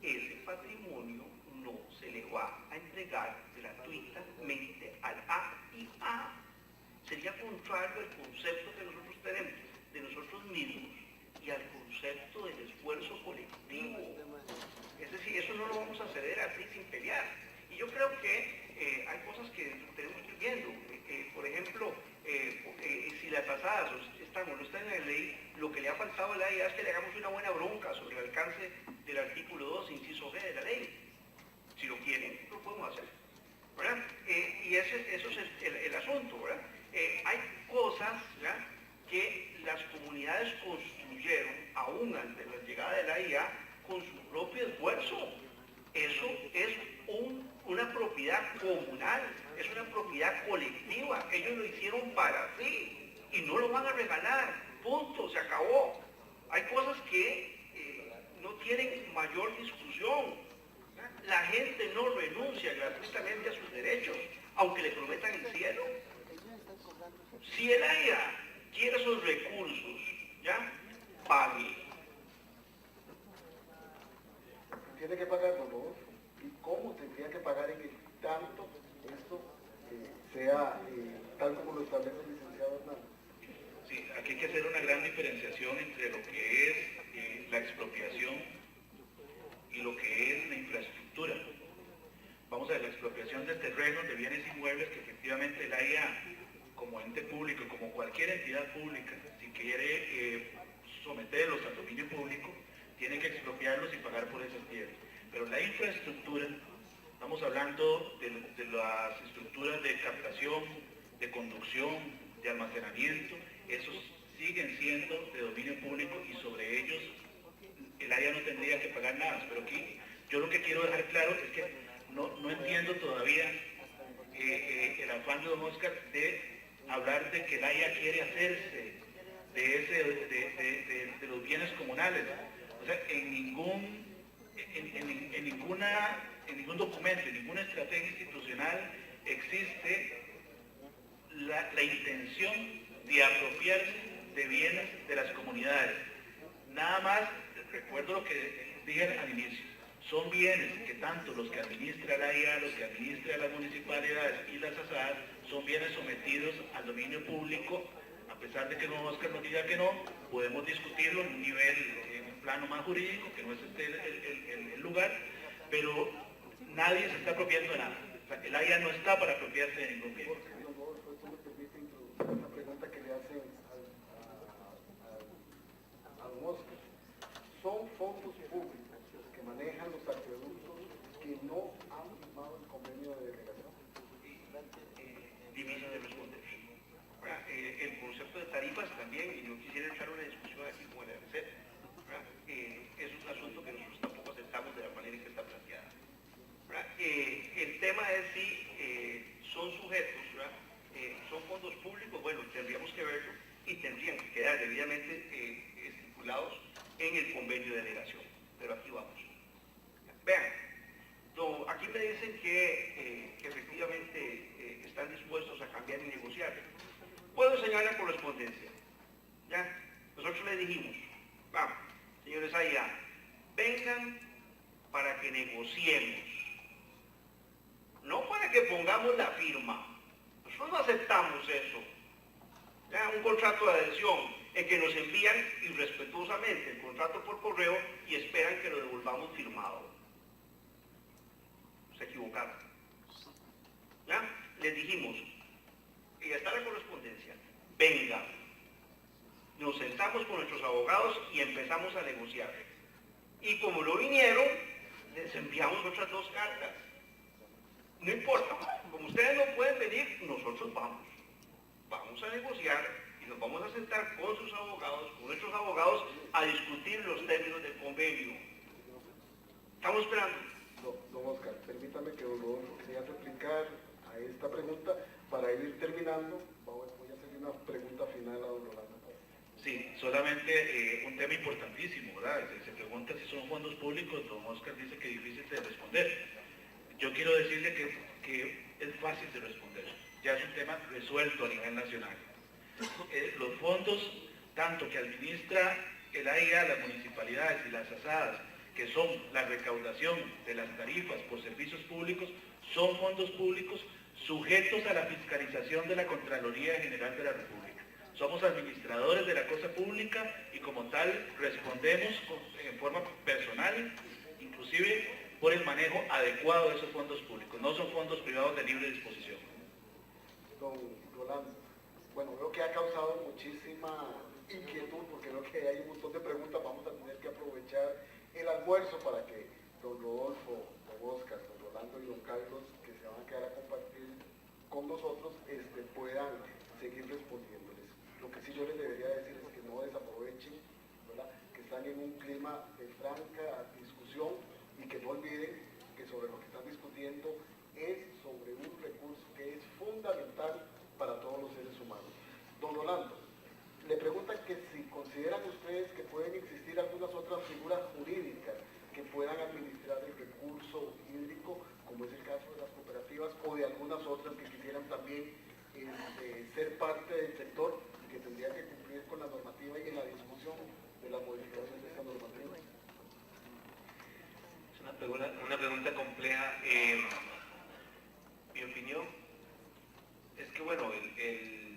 Ese patrimonio no se le va a entregar gratuitamente al AIA. Sería contrario al concepto que nosotros tenemos de nosotros mismos y al concepto del esfuerzo colectivo. Es decir, eso no lo vamos a ceder así sin pelear. Y yo creo que hay cosas que tenemos que ir viendo. Por ejemplo, si las asadas están o no están en la ley, lo que le ha faltado a la AIA es que le hagamos una buena bronca sobre el alcance del artículo 2, inciso G de la ley. Si lo quieren, lo podemos hacer, ¿verdad? Y eso es el asunto, ¿verdad? Hay cosas, ¿verdad?, que las comunidades construyeron, aún ante la llegada de la IA, con su propio esfuerzo. Eso es una propiedad comunal, es una propiedad colectiva. Ellos lo hicieron para sí y no lo van a regalar. Punto, se acabó. Hay cosas que no tienen mayor discusión. La gente no renuncia gratuitamente a sus derechos, aunque le prometan el cielo. Si el AIA quiere esos recursos, ¿ya? Pague. Tiene que pagar, don Rodolfo. ¿Y cómo tendría que pagar en el tanto esto sea tal como lo establece el licenciado Hernández? Sí, aquí hay que hacer una gran diferenciación entre lo que es la expropiación y lo que es la infraestructura. Vamos a ver, la expropiación de terrenos, de bienes inmuebles, que efectivamente la AIA, como ente público, como cualquier entidad pública, si quiere someterlos al dominio público, tiene que expropiarlos y pagar por esas tierras. Pero la infraestructura, estamos hablando de las estructuras de captación, de conducción, de almacenamiento, esos siguen siendo de dominio público y sobre ellos el área no tendría que pagar nada. Pero aquí yo lo que quiero dejar claro es que no entiendo todavía el afán de don Oscar de hablar de que el AIA quiere hacerse de los bienes comunales. O sea, en ningún documento, en ninguna estrategia institucional existe la intención de apropiarse de bienes de las comunidades. Nada más, recuerdo lo que dije al inicio, son bienes que tanto los que administra la IA, los que administra las municipalidades y las asadas, son bienes sometidos al dominio público. A pesar de que don Oscar nos diga que no, podemos discutirlo en un nivel, en un plano más jurídico, que no es el lugar, pero nadie se está apropiando de nada. O sea, el AIA no está para apropiarse de ningún bien. Esto me permite introducir una pregunta que le hacen a don Oscar. Son fondos públicos que manejan los acueductos que no han firmado el convenio de delegación. Difícil de responder. El concepto de tarifas también, y yo quisiera entrar a una discusión aquí con el ARCEP, es un asunto que nosotros tampoco aceptamos de la manera en que está planteada. El tema es si son sujetos, son fondos públicos, bueno, tendríamos que verlo y tendrían que quedar debidamente estipulados en el convenio de delegación. Pero aquí vamos. Vean, aquí me dicen que efectivamente están dispuestos a cambiar y negociar. Puedo enseñar la correspondencia. ¿Ya? Nosotros le dijimos, vamos, señores AIA, vengan para que negociemos. No para que pongamos la firma. Nosotros no aceptamos eso. ¿Ya? Un contrato de adhesión en que nos envían irrespetuosamente el contrato por correo y esperan que lo devolvamos firmado. Se equivocaron. ¿Ya? Les dijimos, y está la correspondencia, venga, nos sentamos con nuestros abogados y empezamos a negociar. Y como no vinieron, les enviamos otras 2 cartas. No importa, como ustedes no pueden venir, nosotros vamos. Vamos a negociar y nos vamos a sentar con sus abogados, con nuestros abogados, a discutir los términos del convenio. Estamos esperando. Don Oscar, permítame que don Rodolfo quería replicar a esta pregunta. Para ir terminando, voy a hacer una pregunta final a don Rolando. Sí, solamente un tema importantísimo, ¿verdad? Se pregunta si son fondos públicos, don Oscar dice que es difícil de responder. Yo quiero decirle que es fácil de responder, ya es un tema resuelto a nivel nacional. Los fondos, tanto que administra el AIA, las municipalidades y las asadas, que son la recaudación de las tarifas por servicios públicos, son fondos públicos sujetos a la fiscalización de la Contraloría General de la República. Somos administradores de la cosa pública y como tal respondemos en forma personal, inclusive por el manejo adecuado de esos fondos públicos. No son fondos privados de libre disposición. Don Rolando, bueno, veo que ha causado muchísima inquietud porque veo que hay un montón de preguntas. Vamos a tener que aprovechar el almuerzo para que don Rodolfo, don Oscar, don Rolando y don Carlos, que se van a quedar a compartir con nosotros, puedan seguir respondiéndoles. Lo que sí yo les debería parte del sector que tendría que cumplir con la normativa y en la discusión de la modificación de esta normativa. Es una pregunta compleja. Mi opinión es que, bueno, hay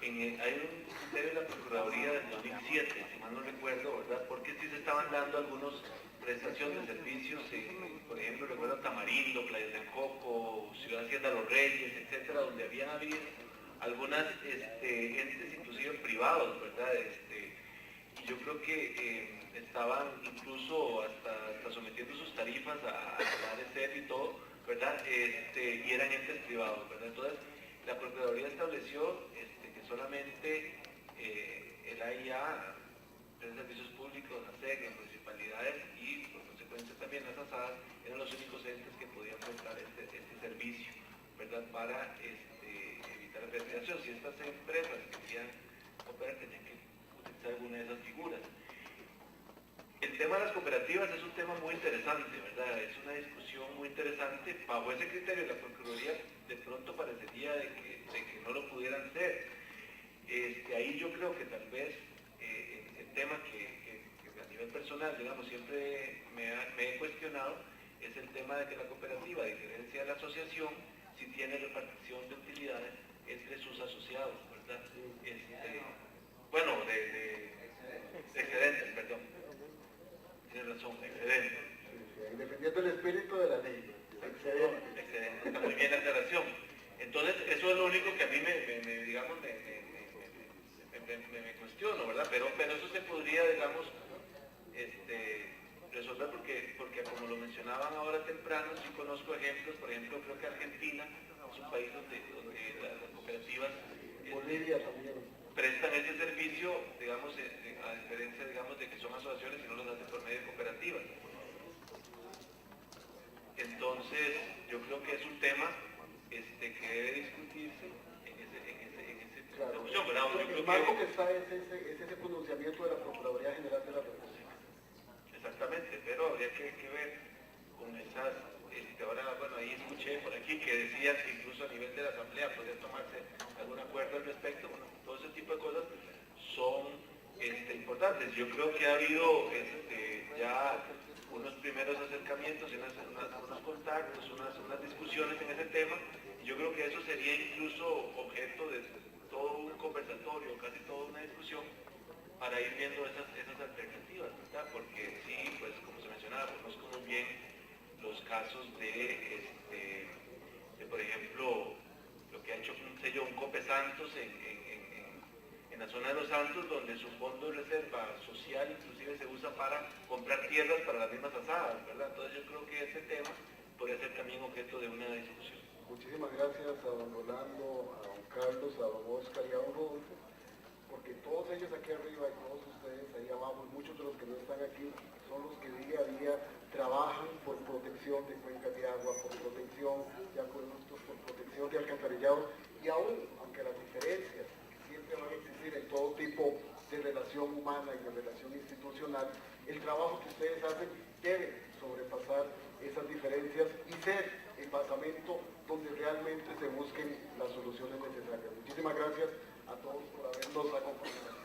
un criterio de la Procuraduría del 2007, si mal no recuerdo, ¿verdad? Porque sí se estaban dando algunas prestaciones de servicios, por ejemplo, recuerdo Tamarindo, Playas del Coco, Ciudad Hacienda Los Reyes, etcétera, donde habían habido algunas entes inclusive privados, ¿verdad? Y yo creo que estaban incluso hasta sometiendo sus tarifas a la ARECEP y todo, ¿verdad? Y eran entes privados, ¿verdad? Entonces, la Procuraduría estableció que solamente el AIA, los servicios públicos, la SEG, las municipalidades y por consecuencia también las ASAD eran los únicos entes que podían prestar este servicio, ¿verdad? Para evitar la persecución. Si estas empresas querían operar, tenían que utilizar alguna de esas figuras. El tema de las cooperativas es un tema muy interesante, ¿verdad? Es una discusión muy interesante. Bajo ese criterio de la Procuraduría de pronto parecería de que no lo pudieran ser. Ahí yo creo que tal vez el tema que a nivel personal, digamos, siempre me he cuestionado es el tema de que la cooperativa, a diferencia de la asociación, sí tiene repartición de utilidades entre sus asociados, ¿verdad? Bueno, de excedentes, perdón. Tiene razón, excedentes. Dependiendo del espíritu de la ley. Excedente. Excelente, está muy bien la aclaración. Entonces, eso es lo único que a mí me cuestiono, ¿verdad? Pero eso se podría, digamos, resolver porque como lo mencionaban ahora temprano, sí conozco ejemplos, por ejemplo, creo que Argentina es un país donde las cooperativas Bolivia también prestan ese servicio, digamos, a diferencia, digamos, de que son asociaciones y no los hacen por medio de cooperativas. Entonces, yo creo que es un tema que debe discutirse en ese claro. ¿verdad? El marco que está es ese pronunciamiento de la Procuraduría General de la República. Exactamente, pero habría que ver con esas, ahora, bueno, ahí escuché por aquí que decían que incluso a nivel de la Asamblea podría tomarse algún acuerdo al respecto. Bueno, todo ese tipo de cosas son importantes. Yo creo que ha habido ya unos primeros acercamientos, unos contactos, unas discusiones en ese tema, y yo creo que eso sería incluso objeto de todo un conversatorio, casi toda una discusión, para ir viendo esas alternativas, ¿verdad? Porque sí, pues como se mencionaba, conozco muy bien los casos de por ejemplo, lo que ha hecho un Cope Santos en la zona de Los Santos, donde su fondo de reserva social inclusive se usa para comprar tierras para las mismas asadas, ¿verdad? Entonces yo creo que ese tema podría ser también objeto de una discusión. Muchísimas gracias a don Rolando, a don Carlos, a don Oscar y a don Rodolfo, porque todos ellos aquí arriba y todos ustedes ahí abajo, y muchos de los que no están aquí, son los que día a día trabajan por protección de cuencas de agua, por protección de acueductos, por protección de alcantarillado, y aún, aunque las diferencias siempre van a existir en todo tipo de relación humana y de relación institucional, el trabajo que ustedes hacen debe sobrepasar esas diferencias y ser el basamento donde realmente se busquen las soluciones necesarias. Muchísimas gracias a todos por habernos acompañado.